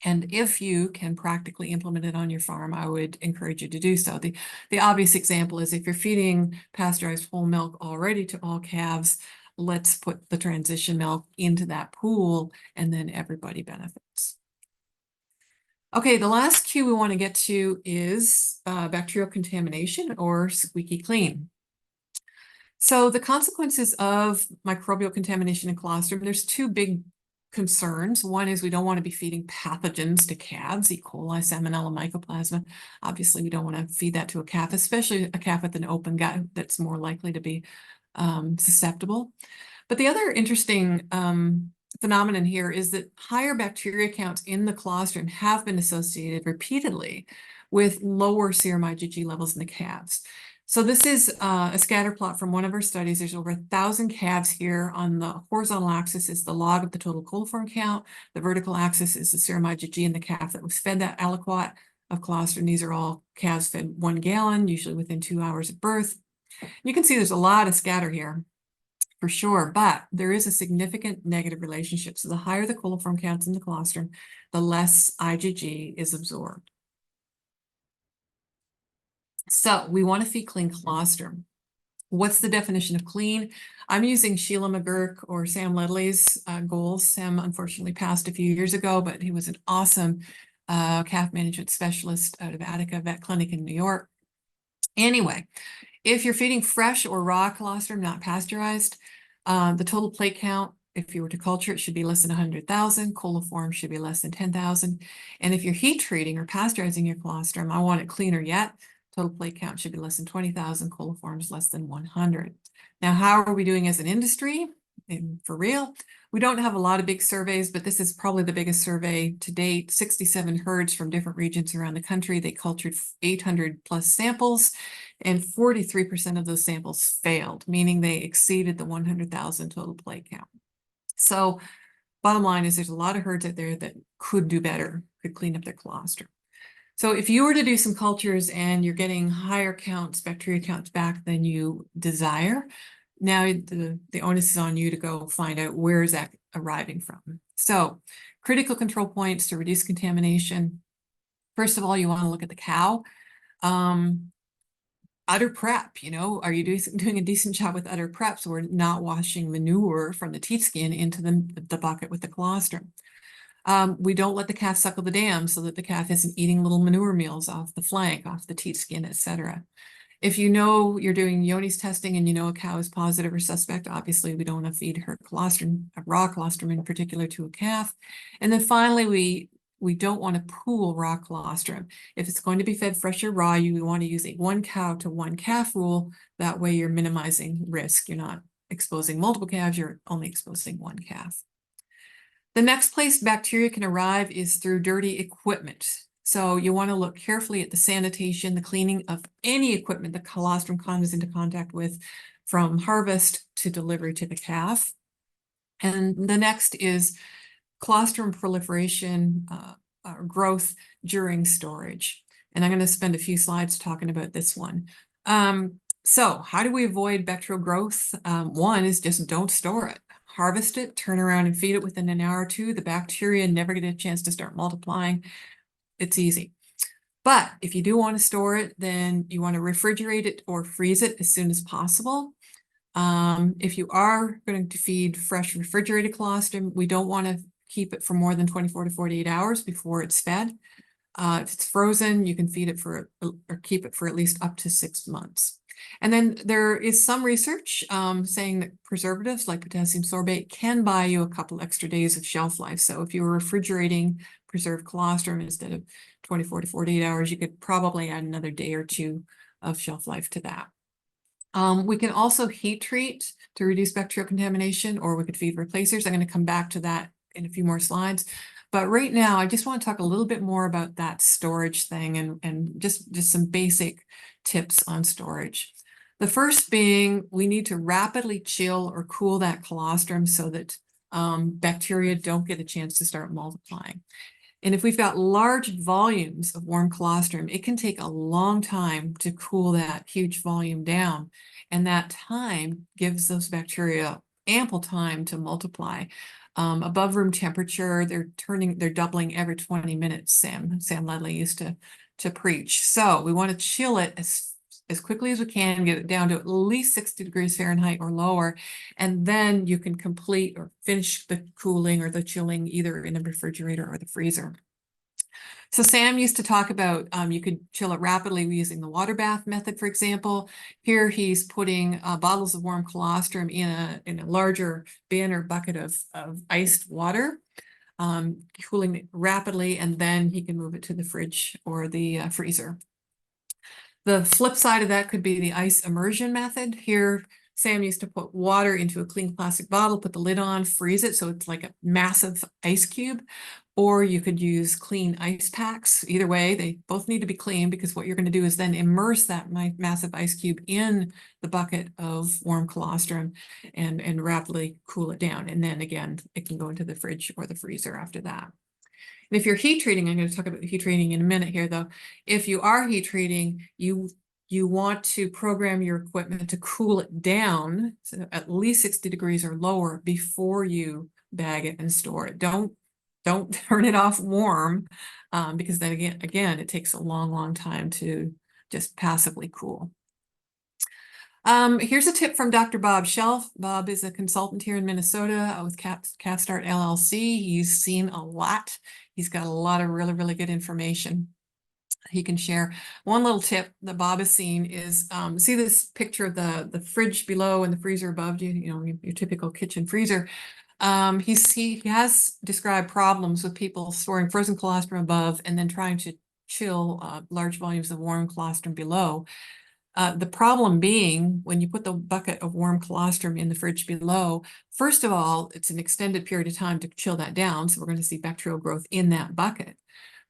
And if you can practically implement it on your farm, I would encourage you to do so. The obvious example is if you're feeding pasteurized whole milk already to all calves, let's put the transition milk into that pool and then everybody benefits. Okay, the last cue we want to get to is bacterial contamination or squeaky clean. So the consequences of microbial contamination in colostrum, there's two big concerns. One is we don't want to be feeding pathogens to calves, E. coli, Salmonella, Mycoplasma. Obviously, we don't want to feed that to a calf, especially a calf with an open gut that's more likely to be susceptible. But the other interesting phenomenon here is that higher bacteria counts in the colostrum have been associated repeatedly with lower serum IgG levels in the calves. So this is a scatter plot from one of our studies. There's over 1,000 calves here. On the horizontal axis is the log of the total coliform count. The vertical axis is the serum IgG in the calf that was fed that aliquot of colostrum. These are all calves fed 1 gallon, usually within 2 hours of birth. You can see there's a lot of scatter here for sure, but there is a significant negative relationship. So the higher the coliform counts in the colostrum, the less IgG is absorbed. So we want to feed clean colostrum. What's the definition of clean? I'm using Sheila McGurk or Sam Ledley's goals. Sam unfortunately passed a few years ago, but he was an awesome calf management specialist out of Attica Vet Clinic in New York. Anyway, if you're feeding fresh or raw colostrum, not pasteurized, the total plate count, if you were to culture it, should be less than 100,000. Coliform should be less than 10,000. And if you're heat treating or pasteurizing your colostrum, I want it cleaner yet. Total plate count should be less than 20,000. Coliforms less than 100. Now, how are we doing as an industry? And for real, we don't have a lot of big surveys, but this is probably the biggest survey to date. 67 herds from different regions around the country. They cultured 800 plus samples, and 43% of those samples failed, meaning they exceeded the 100,000 total plate count. So bottom line is there's a lot of herds out there that could do better, could clean up their colostrum. So if you were to do some cultures and you're getting higher counts, bacteria counts back than you desire, now the onus is on you to go find out where is that arriving from. So critical control points to reduce contamination. First of all, you want to look at the cow. Udder prep, are you doing a decent job with udder prep so we're not washing manure from the teat skin into the bucket with the colostrum? We don't let the calf suckle the dam so that the calf isn't eating little manure meals off the flank, off the teat skin, etc. If you know you're doing Johne's testing and you know a cow is positive or suspect, obviously we don't want to feed her colostrum, raw colostrum in particular, to a calf. And then finally, we don't want to pool raw colostrum. If it's going to be fed fresh or raw, you want to use a 1 cow to 1 calf rule. That way you're minimizing risk. You're not exposing multiple calves, you're only exposing 1 calf. The next place bacteria can arrive is through dirty equipment. So you want to look carefully at the sanitation, the cleaning of any equipment the colostrum comes into contact with from harvest to delivery to the calf. And the next is colostrum proliferation or growth during storage. And I'm going to spend a few slides talking about this one. So how do we avoid bacterial growth? One is just don't store it. Harvest it, turn around and feed it within an hour or two. The bacteria never get a chance to start multiplying. It's easy. But if you do want to store it, then you want to refrigerate it or freeze it as soon as possible. If you are going to feed fresh refrigerated colostrum, we don't want to keep it for more than 24 to 48 hours before it's fed. If it's frozen, you can feed it or keep it for at least up to 6 months. And then there is some research saying that preservatives like potassium sorbate can buy you a couple extra days of shelf life. So if you were refrigerating preserved colostrum instead of 24 to 48 hours, you could probably add another day or two of shelf life to that. We can also heat treat to reduce bacterial contamination, or we could feed replacers. I'm going to come back to that in a few more slides. But right now, I just want to talk a little bit more about that storage thing and just some basic tips on storage. The first being, we need to rapidly chill or cool that colostrum so that bacteria don't get a chance to start multiplying. And if we've got large volumes of warm colostrum, it can take a long time to cool that huge volume down. And that time gives those bacteria ample time to multiply. Above room temperature, they're doubling every 20 minutes, Sam Ledley used to preach. So we want to chill it as quickly as we can, get it down to at least 60 degrees Fahrenheit or lower, and then you can complete or finish the cooling or the chilling either in the refrigerator or the freezer. So Sam used to talk about you could chill it rapidly using the water bath method, for example. Here he's putting bottles of warm colostrum in a larger bin or bucket of iced water, cooling it rapidly, and then he can move it to the fridge or the freezer. The flip side of that could be the ice immersion method. Here, Sam used to put water into a clean plastic bottle, put the lid on, freeze it so it's like a massive ice cube. Or you could use clean ice packs. Either way, they both need to be clean, because what you're going to do is then immerse that massive ice cube in the bucket of warm colostrum and rapidly cool it down. And then again, it can go into the fridge or the freezer after that. And if you're heat treating, I'm going to talk about heat treating in a minute here, though. If you are heat treating, you want to program your equipment to cool it down, so at least 60 degrees or lower, before you bag it and store it. Don't turn it off warm, because then again, it takes a long time to just passively cool. Here's a tip from Dr. Bob Shelf. Bob is a consultant here in Minnesota with CapStart LLC. He's seen a lot. He's got a lot of really good information he can share. One little tip that Bob has seen is, see this picture of the fridge below and the freezer above you, your typical kitchen freezer. He has described problems with people storing frozen colostrum above and then trying to chill large volumes of warm colostrum below. The problem being, when you put the bucket of warm colostrum in the fridge below, first of all, it's an extended period of time to chill that down, so we're going to see bacterial growth in that bucket.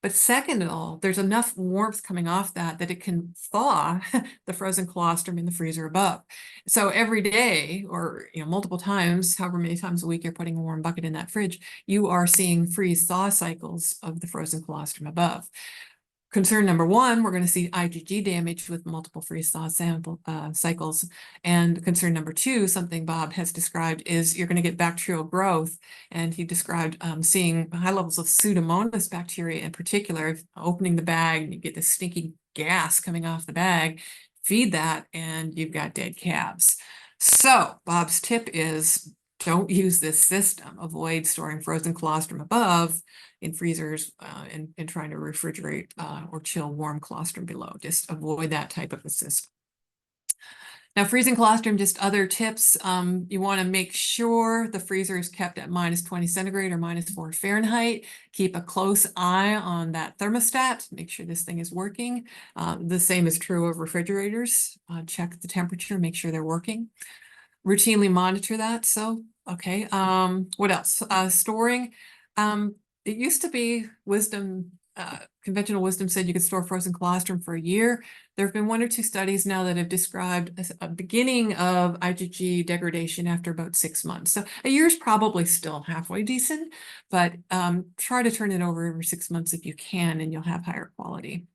But second of all, there's enough warmth coming off that it can thaw the frozen colostrum in the freezer above. So every day, or multiple times, however many times a week you're putting a warm bucket in that fridge, you are seeing freeze-thaw cycles of the frozen colostrum above. Concern number one, we're going to see IgG damage with multiple freeze-thaw sample cycles. And concern number two, something Bob has described, is you're going to get bacterial growth. And he described seeing high levels of Pseudomonas bacteria in particular. Opening the bag, and you get this stinky gas coming off the bag. Feed that, and you've got dead calves. So Bob's tip is, don't use this system. Avoid storing frozen colostrum above in freezers and trying to refrigerate or chill warm colostrum below. Just avoid that type of a system. Now, freezing colostrum, just other tips. You want to make sure the freezer is kept at -20 centigrade or -4 Fahrenheit. Keep a close eye on that thermostat. Make sure this thing is working. The same is true of refrigerators. Check the temperature, make sure they're working. Routinely monitor that. So, okay. What else? Storing. It used to be conventional wisdom said you could store frozen colostrum for a year. There have been 1 or 2 studies now that have described a beginning of IgG degradation after about 6 months. So a year is probably still halfway decent, but try to turn it over every 6 months if you can, and you'll have higher quality.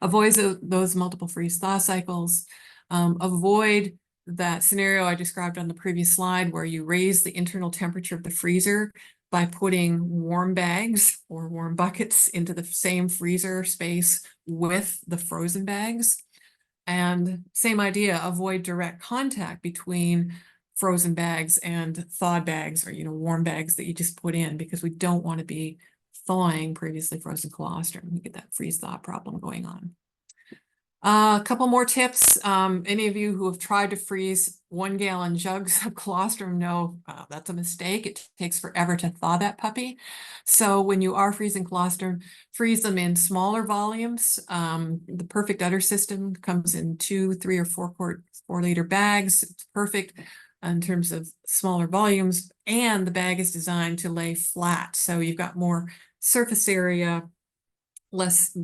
Avoid those multiple freeze-thaw cycles. Avoid that scenario I described on the previous slide, where you raise the internal temperature of the freezer by putting warm bags or warm buckets into the same freezer space with the frozen bags. And same idea, avoid direct contact between frozen bags and thawed bags, or warm bags that you just put in, because we don't want to be thawing previously frozen colostrum. You get that freeze-thaw problem going on. A couple more tips. Any of you who have tried to freeze 1-gallon jugs of colostrum know that's a mistake. It takes forever to thaw that puppy. So when you are freezing colostrum, freeze them in smaller volumes. The perfect udder system comes in 2, 3, or 4-liter bags. It's perfect in terms of smaller volumes, and the bag is designed to lay flat. So you've got more surface area, less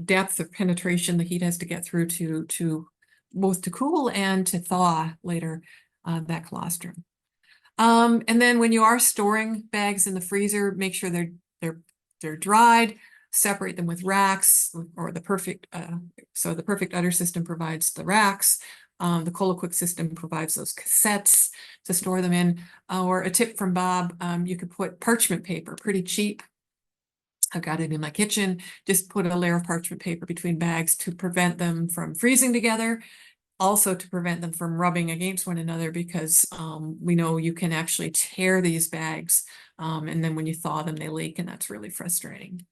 depth of penetration the heat has to get through to both to cool and to thaw later that colostrum. And then when you are storing bags in the freezer, make sure they're dried. Separate them with racks, or the perfect udder system provides the racks. The ColaQuick system provides those cassettes to store them in. Or a tip from Bob, you could put parchment paper, pretty cheap. I've got it in my kitchen. Just put a layer of parchment paper between bags to prevent them from freezing together. Also to prevent them from rubbing against one another, because we know you can actually tear these bags, and then when you thaw them, they leak, and that's really frustrating.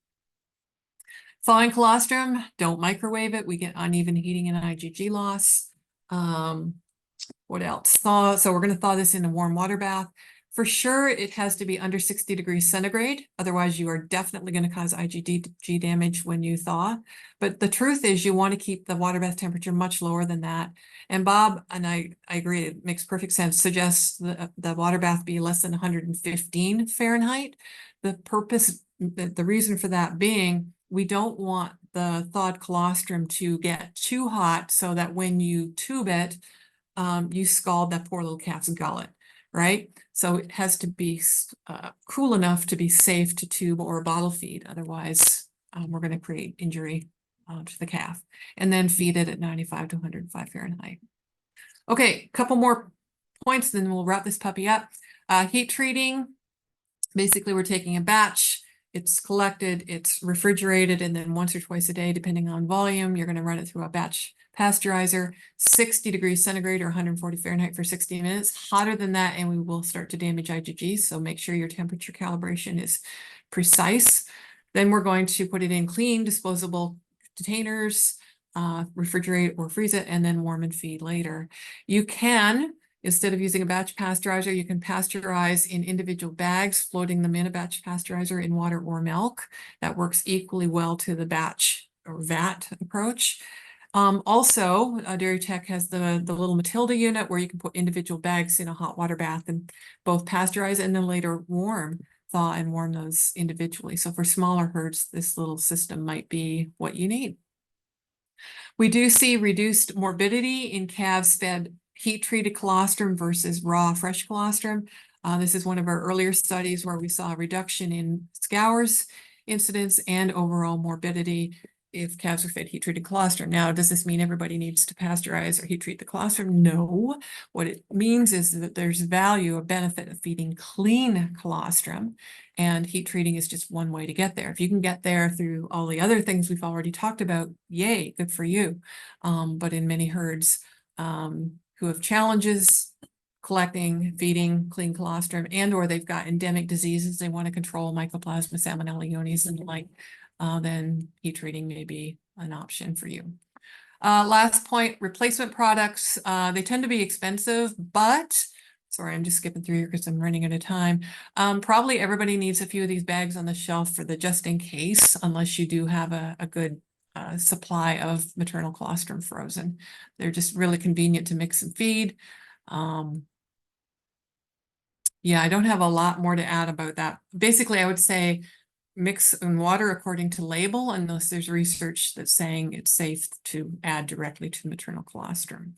Thawing colostrum, don't microwave it. We get uneven heating and IgG loss. What else? So we're going to thaw this in a warm water bath. For sure, it has to be under 60 degrees centigrade. Otherwise, you are definitely going to cause IgG damage when you thaw. But the truth is you want to keep the water bath temperature much lower than that. And Bob, and I agree, it makes perfect sense, suggests the water bath be less than 115 Fahrenheit. The reason for that being, we don't want the thawed colostrum to get too hot so that when you tube it, you scald that poor little cat's gullet, right? So it has to be cool enough to be safe to tube or bottle feed. Otherwise, we're going to create injury to the calf. And then feed it at 95 to 105 Fahrenheit. Okay, a couple more points, then we'll wrap this puppy up. Heat treating. Basically, we're taking a batch. It's collected, it's refrigerated, and then once or twice a day, depending on volume, you're going to run it through a batch pasteurizer, 60 degrees centigrade or 140 Fahrenheit for 60 minutes. Hotter than that, and we will start to damage IgG. So make sure your temperature calibration is precise. Then we're going to put it in clean, disposable containers, refrigerate or freeze it, and then warm and feed later. You can, instead of using a batch pasteurizer, you can pasteurize in individual bags, floating them in a batch pasteurizer in water or milk. That works equally well to the batch or vat approach. Also, Dairy Tech has the little Matilda unit where you can put individual bags in a hot water bath and both pasteurize and then later thaw and warm those individually. So for smaller herds, this little system might be what you need. We do see reduced morbidity in calves fed heat-treated colostrum versus raw fresh colostrum. This is one of our earlier studies where we saw a reduction in scours incidence and overall morbidity if calves are fed heat-treated colostrum. Now, does this mean everybody needs to pasteurize or heat-treat the colostrum? No. What it means is that there's value, a benefit of feeding clean colostrum, and heat treating is just one way to get there. If you can get there through all the other things we've already talked about, yay, good for you. But in many herds who have challenges collecting, feeding clean colostrum, and or they've got endemic diseases they want to control, Mycoplasma, Salmonella, Ionis, and the like, then heat treating may be an option for you. Last point, replacement products. They tend to be expensive, but sorry, I'm just skipping through here because I'm running out of time. Probably everybody needs a few of these bags on the shelf for the just in case, unless you do have a good supply of maternal colostrum frozen. They're just really convenient to mix and feed. Yeah, I don't have a lot more to add about that. Basically, I would say mix in water according to label, unless there's research that's saying it's safe to add directly to maternal colostrum.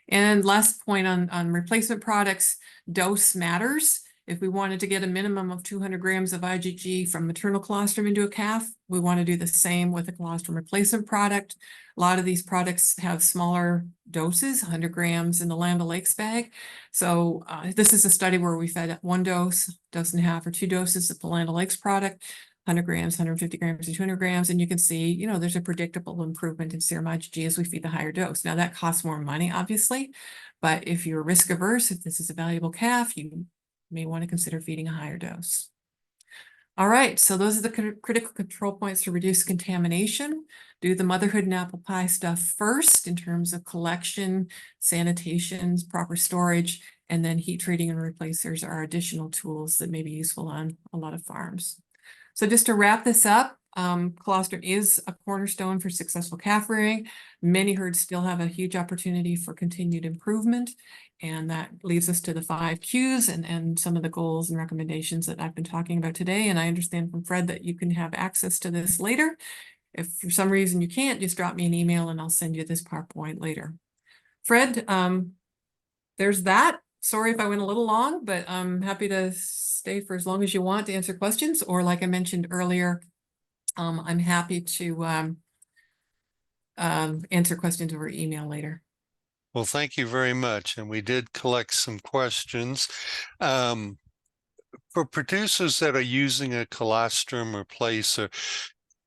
And last point on replacement products, dose matters. If we wanted to get a minimum of 200 grams of IgG from maternal colostrum into a calf, we want to do the same with a colostrum replacement product. A lot of these products have smaller doses, 100 grams in the Land O'Lakes bag. So this is a study where we fed one dose, dose and a half, or two doses of the Land O'Lakes product, 100 grams, 150 grams, and 200 grams. And you can see, there's a predictable improvement in serum IgG as we feed the higher dose. Now that costs more money, obviously, but if you're risk averse, if this is a valuable calf, you may want to consider feeding a higher dose. All right, so those are the critical control points to reduce contamination. Do the motherhood and apple pie stuff first in terms of collection, sanitation, proper storage, and then heat treating and replacers are additional tools that may be useful on a lot of farms. So just to wrap this up, colostrum is a cornerstone for successful calf rearing. Many herds still have a huge opportunity for continued improvement. And that leads us to the 5 Qs and some of the goals and recommendations that I've been talking about today. And I understand from Fred that you can have access to this later. If for some reason you can't, just drop me an email and I'll send you this PowerPoint later. Fred, there's that. Sorry if I went a little long, but I'm happy to stay for as long as you want to answer questions. Or like I mentioned earlier, I'm happy to answer questions over email later. Well, thank you very much. And we did collect some questions. For producers that are using a colostrum replacer,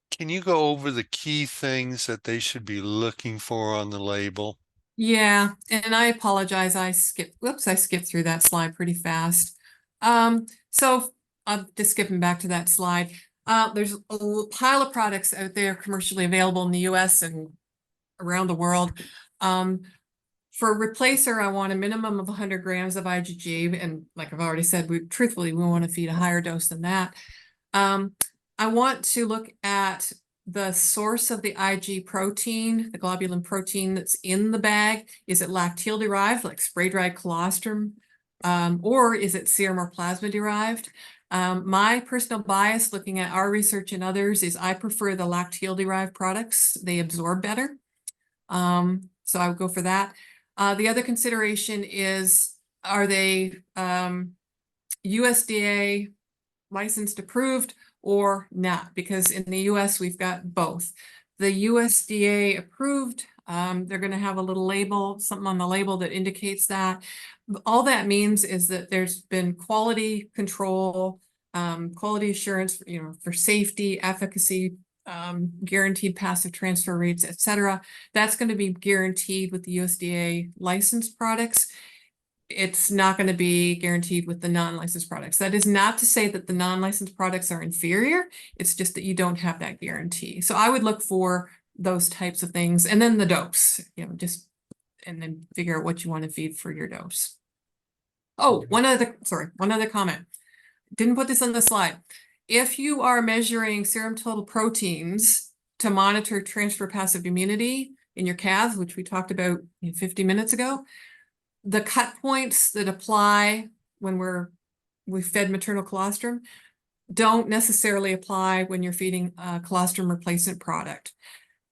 can you go over the key things that they should be looking for on the label? Yeah, and I apologize. I skipped through that slide pretty fast. So I'm just skipping back to that slide. There's a pile of products out there commercially available in the US and around the world. For replacer, I want a minimum of 100 grams of IgG. And like I've already said, truthfully, we want to feed a higher dose than that. I want to look at the source of the Ig protein, the globulin protein that's in the bag. Is it lacteal derived, like spray dried colostrum, or is it serum or plasma derived? My personal bias looking at our research and others is I prefer the lacteal derived products. They absorb better. So I would go for that. The other consideration is, are they USDA licensed, approved, or not? Because in the US, we've got both. The USDA approved, they're going to have a little label, something on the label that indicates that. All that means is that there's been quality control, quality assurance, for safety, efficacy, guaranteed passive transfer rates, et cetera. That's going to be guaranteed with the USDA licensed products. It's not going to be guaranteed with the non-licensed products. That is not to say that the non-licensed products are inferior. It's just that you don't have that guarantee. So I would look for those types of things. And then the dose, and then figure out what you want to feed for your dose. Oh, one other comment. Didn't put this on the slide. If you are measuring serum total proteins to monitor transfer passive immunity in your calves, which we talked about 50 minutes ago, the cut points that apply when we fed maternal colostrum don't necessarily apply when you're feeding a colostrum replacement product.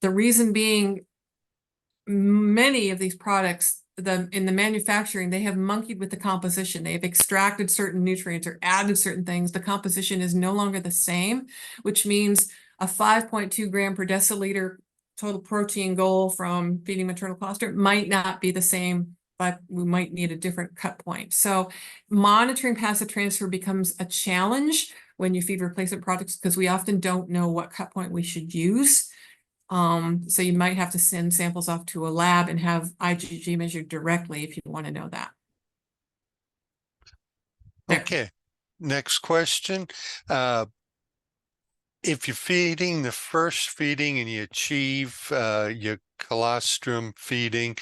The reason being, many of these products, in the manufacturing, they have monkeyed with the composition. They've extracted certain nutrients or added certain things. The composition is no longer the same, which means a 5.2 gram per deciliter total protein goal from feeding maternal colostrum might not be the same, but we might need a different cut point. So monitoring passive transfer becomes a challenge when you feed replacement products because we often don't know what cut point we should use. So you might have to send samples off to a lab and have IgG measured directly if you want to know that. There. Okay, next question. If you're feeding the first feeding and you achieve your colostrum feeding,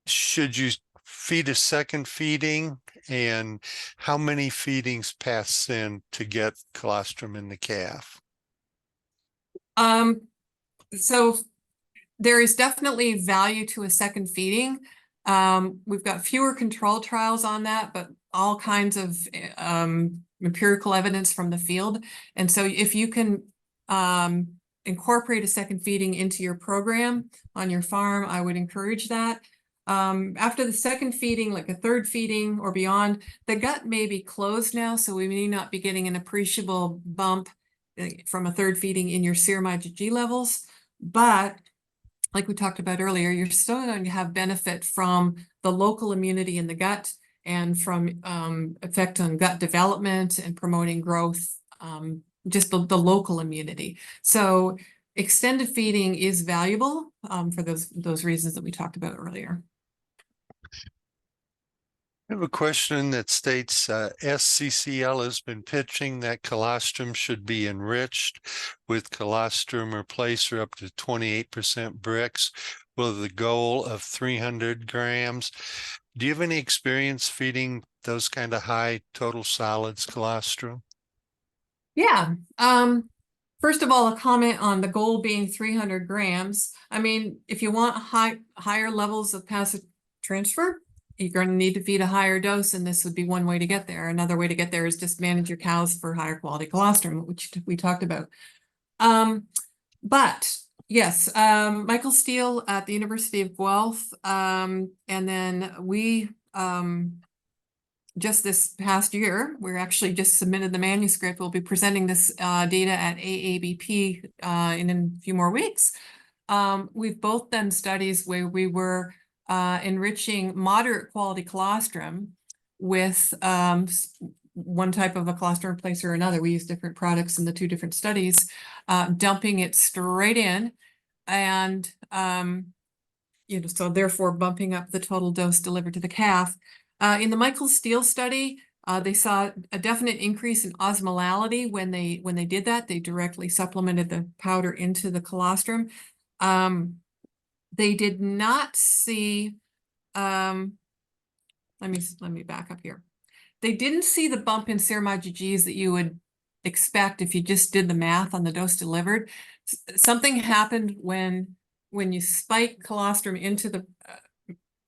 should you feed a second feeding? And how many feedings pass in to get colostrum in the calf? So there is definitely value to a second feeding. We've got fewer control trials on that, but all kinds of empirical evidence from the field. And so if you can incorporate a second feeding into your program on your farm, I would encourage that. After the second feeding, like a third feeding or beyond, the gut may be closed now, so we may not be getting an appreciable bump from a third feeding in your serum IgG levels. But like we talked about earlier, you're still going to have benefit from the local immunity in the gut and from effect on gut development and promoting growth, just the local immunity. So extended feeding is valuable for those reasons that we talked about earlier. I have a question that states SCCL has been pitching that colostrum should be enriched with colostrum replacer up to 28% bricks with a goal of 300 grams. Do you have any experience feeding those kind of high total solids colostrum? Yeah. First of all, a comment on the goal being 300 grams. I mean, if you want higher levels of passive transfer, you're going to need to feed a higher dose, and this would be one way to get there. Another way to get there is just manage your cows for higher quality colostrum, which we talked about. But yes, Michael Steele at the University of Guelph, and then we just this past year, we're actually just submitted the manuscript. We'll be presenting this data at AABP in a few more weeks. We've both done studies where we were enriching moderate quality colostrum with one type of a colostrum replacer or another. We use different products in the two different studies, dumping it straight in and, so therefore bumping up the total dose delivered to the calf. In the Michael Steele study, They saw a definite increase in osmolality when they did that. They directly supplemented the powder into the colostrum. They did not see, let me back up here. They didn't see the bump in serum IgGs that you would expect if you just did the math on the dose delivered. Something happened when you spike colostrum into the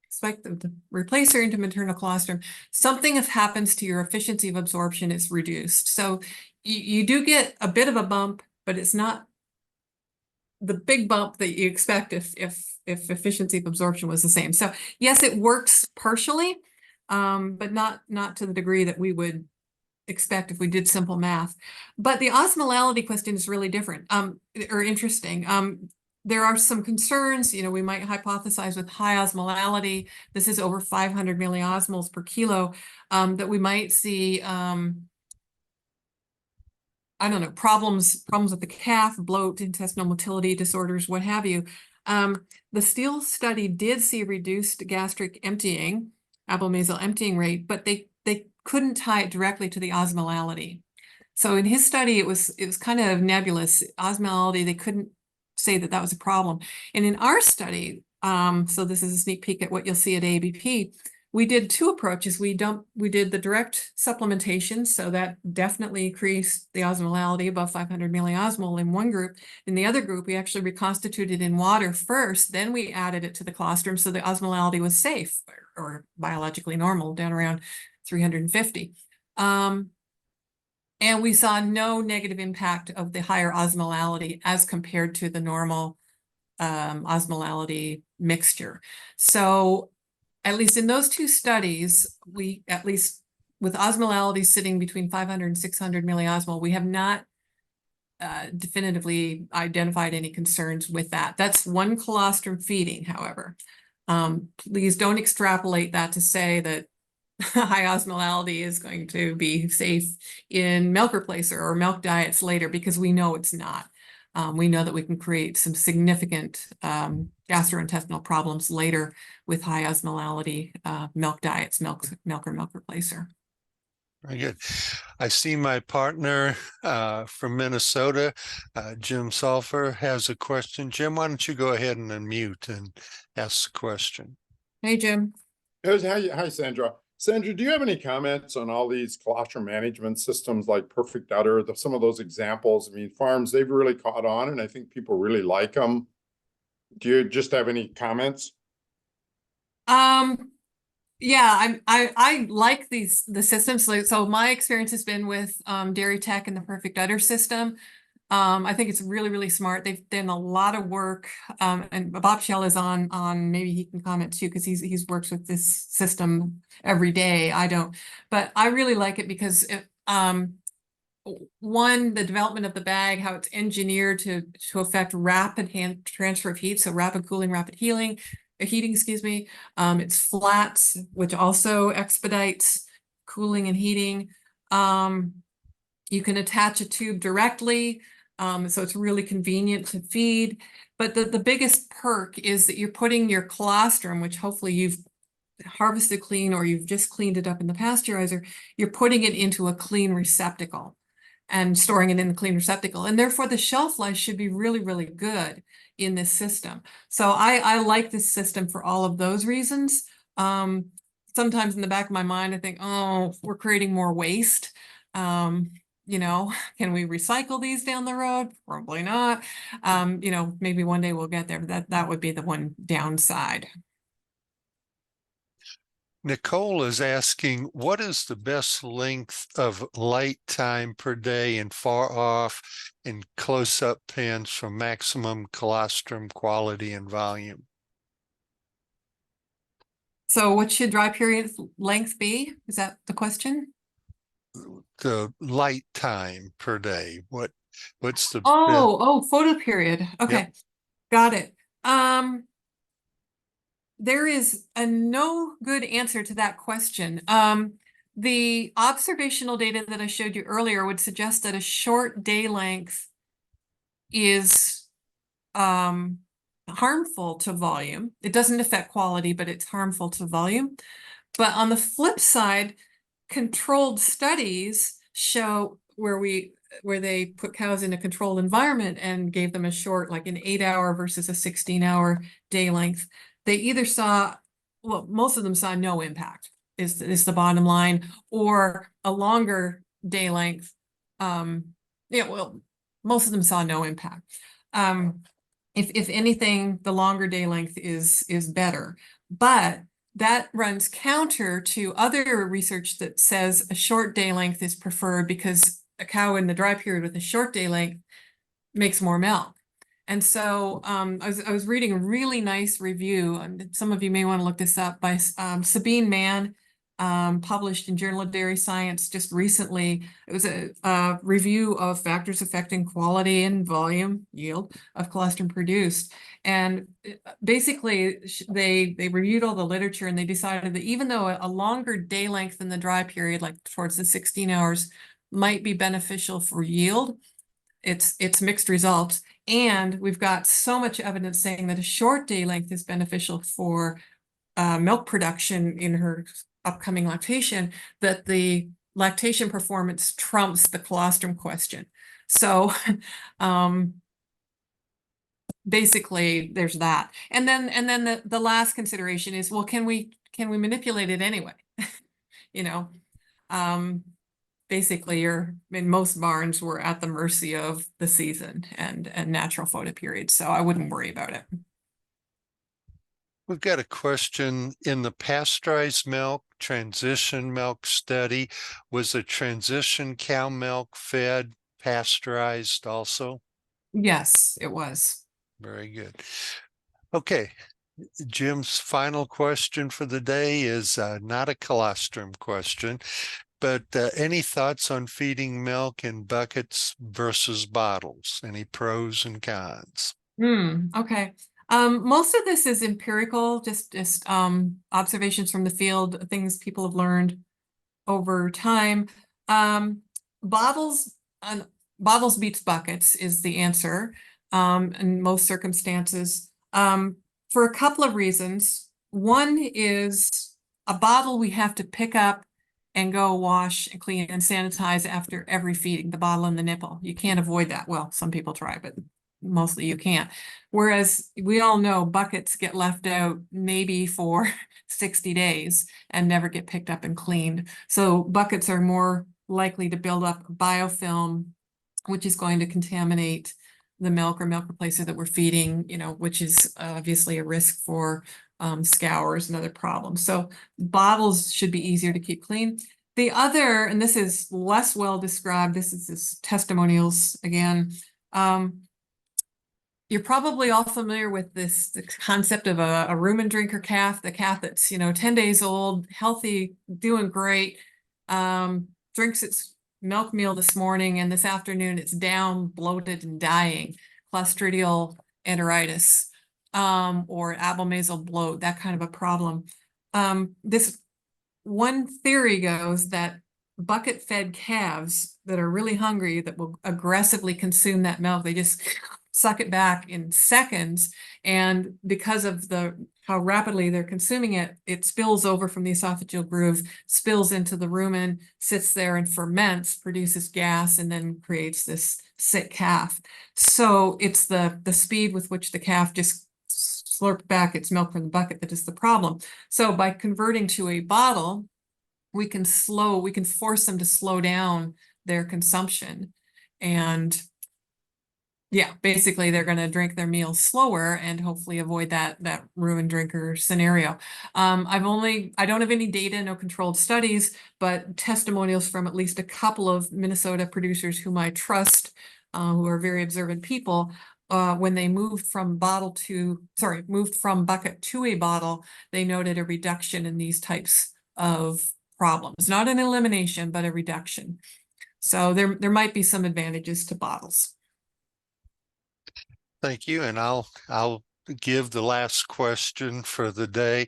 spike the replacer into maternal colostrum. Something happens to your efficiency of absorption is reduced. So you do get a bit of a bump, but it's not the big bump that you expect if efficiency of absorption was the same. So yes, it works partially, but not to the degree that we would expect if we did simple math. But the osmolality question is really different, or interesting. There are some concerns, we might hypothesize with high osmolality, this is over 500 milliosmoles per kilo, that we might see, I don't know, problems with the calf, bloat, intestinal motility disorders, what have you. The STEEL study did see reduced gastric emptying, abomasal emptying rate, but they couldn't tie it directly to the osmolality. So in his study, it was kind of nebulous. Osmolality, they couldn't say that was a problem. And in our study, so this is a sneak peek at what you'll see at ABP, we did two approaches. We did the direct supplementation, so that definitely increased the osmolality above 500 milliosmol in one group. In the other group, we actually reconstituted in water first, then we added it to the colostrum, so the osmolality was safe or biologically normal, down around 350. And we saw no negative impact of the higher osmolality as compared to the normal osmolality mixture. So at least in those two studies, we, at least with osmolality sitting between 500 and 600 milliosmol, we have not definitively identified any concerns with that. That's one colostrum feeding, however. Please don't extrapolate that to say that high osmolality is going to be safe in milk replacer or milk diets later, because we know it's not. We know that we can create some significant gastrointestinal problems later with high osmolality milk diets, milk or milk replacer. Very good. I see my partner from Minnesota, Jim Sulphur, has a question. Jim, why don't you go ahead and unmute and ask the question? Hey, Jim. Hi, Sandra. Sandra, do you have any comments on all these colostrum management systems like Perfect Udder, some of those examples? I mean, farms, they've really caught on, and I think people really like them. Do you just have any comments? Yeah, I like the systems. So my experience has been with Dairy Tech and the Perfect Udder system. I think it's really, really smart. They've done a lot of work, and Bob Shell is on, maybe he can comment too, because he's works with this system every day. I don't, but I really like it because one, the development of the bag, how it's engineered to affect rapid transfer of heat, so rapid cooling, rapid heating, excuse me. It's flat, which also expedites cooling and heating. You can attach a tube directly, so it's really convenient to feed. But the biggest perk is that you're putting your colostrum, which hopefully you've harvested clean or you've just cleaned it up in the pasteurizer, you're putting it into a clean receptacle and storing it in the clean receptacle. And therefore the shelf life should be really, really good in this system. So I like this system for all of those reasons. Sometimes in the back of my mind, I think, oh, we're creating more waste. Can we recycle these down the road? Probably not. Maybe one day we'll get there, but that would be the one downside. Nicole is asking, what is the best length of light time per day in far off and close-up pens for maximum colostrum quality and volume? So what should dry period length be? Is that the question? The light time per day. What's the photo period. Okay. Yep. Got it. There is no good answer to that question. The observational data that I showed you earlier would suggest that a short day length is harmful to volume. It doesn't affect quality, but it's harmful to volume. But on the flip side, controlled studies show where they put cows in a controlled environment and gave them a short, like an 8-hour versus a 16-hour day length, they either saw, well, most of them saw no impact is the bottom line, or a longer day length. Yeah, well, most of them saw no impact. If anything, the longer day length is better, but that runs counter to other research that says a short day length is preferred because a cow in the dry period with a short day length makes more milk. And so I was reading a really nice review, and some of you may want to look this up, by Sabine Mann, published in Journal of Dairy Science just recently. It was a review of factors affecting quality and volume, yield of colostrum produced. And basically, they reviewed all the literature, and they decided that even though a longer day length in the dry period, like towards the 16 hours, might be beneficial for yield, it's mixed results. And we've got so much evidence saying that a short day length is beneficial for milk production in her upcoming lactation, that the lactation performance trumps the colostrum question. So basically there's that. And then the last consideration is, well, can we manipulate it anyway? You know, basically you're in most barns we're at the mercy of the season and natural photoperiods, so I wouldn't worry about it. We've got a question in the pasteurized milk transition milk study. Was a transition cow milk fed pasteurized also? Yes, it was. Very good. Okay, Jim's final question for the day is not a colostrum question, but any thoughts on feeding milk in buckets versus bottles? Any pros and cons? Okay. Most of this is empirical, just observations from the field, things people have learned over time. Bottles bottles beats buckets is the answer in most circumstances, for a couple of reasons. One is a bottle we have to pick up and go wash and clean and sanitize after every feeding, the bottle and the nipple. You can't avoid that. Well, some people try, but mostly you can't. Whereas we all know buckets get left out maybe for 60 days and never get picked up and cleaned. So buckets are more likely to build up biofilm, which is going to contaminate the milk or milk replacer that we're feeding, which is obviously a risk for scours and other problems. So bottles should be easier to keep clean. The other, and this is less well described, this is testimonials again. You're probably all familiar with the concept of a rumen drinker calf, the calf that's 10 days old, healthy, doing great, drinks its milk meal this morning, and this afternoon it's down, bloated, and dying, clostridial enteritis, or abomasal bloat, that kind of a problem. This one theory goes that bucket-fed calves that are really hungry, that will aggressively consume that milk, they just suck it back in seconds, and because of how rapidly they're consuming it, it spills over from the esophageal groove, spills into the rumen, sits there and ferments, produces gas, and then creates this sick calf. So it's the speed with which the calf just slurped back its milk from the bucket that is the problem. So by converting to a bottle, we can force them to slow down their consumption. And yeah, basically they're going to drink their meals slower and hopefully avoid that rumen drinker scenario. I don't have any data, no controlled studies, but testimonials from at least a couple of Minnesota producers whom I trust, who are very observant people. When they moved from bucket to a bottle, they noted a reduction in these types of problems. Not an elimination, but a reduction. So there might be some advantages to bottles. Thank you, and I'll give the last question for the day.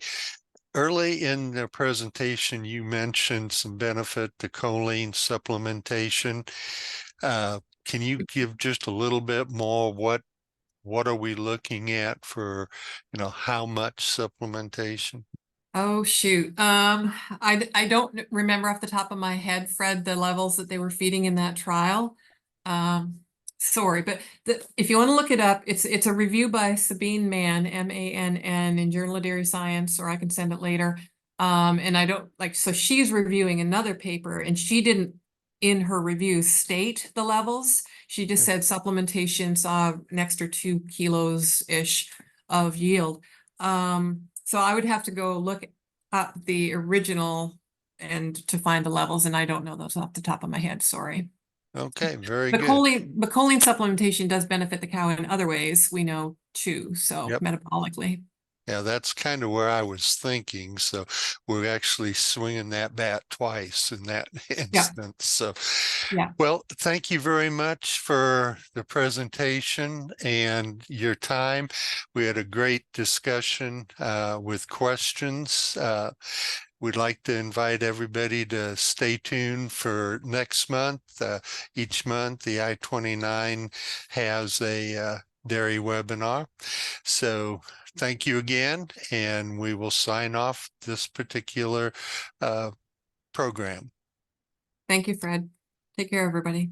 Early in the presentation, you mentioned some benefit to choline supplementation. Can you give just a little bit more? What are we looking at for, how much supplementation? Oh, shoot. I don't remember off the top of my head, Fred, the levels that they were feeding in that trial. Sorry, but if you want to look it up, it's a review by Sabine Mann, Mann, in Journal of Dairy Science, or I can send it later. And I don't like, so she's reviewing another paper and she didn't in her review state the levels. She just said supplementation saw an extra 2 kilos-ish of yield. So I would have to go look up the original and to find the levels, and I don't know those off the top of my head, sorry. Okay, very But good. choline supplementation does benefit the cow in other ways, we know too, so Yep. metabolically. Yeah, that's kind of where I was thinking. So we're actually swinging that bat twice in that Yeah, instance. So, yeah. well, thank you very much for the presentation and your time. We had a great discussion with questions. We'd like to invite everybody to stay tuned for next month. Each month, the I-29 has a dairy webinar. So thank you again, and we will sign off this particular program. Thank you, Fred. Take care, everybody.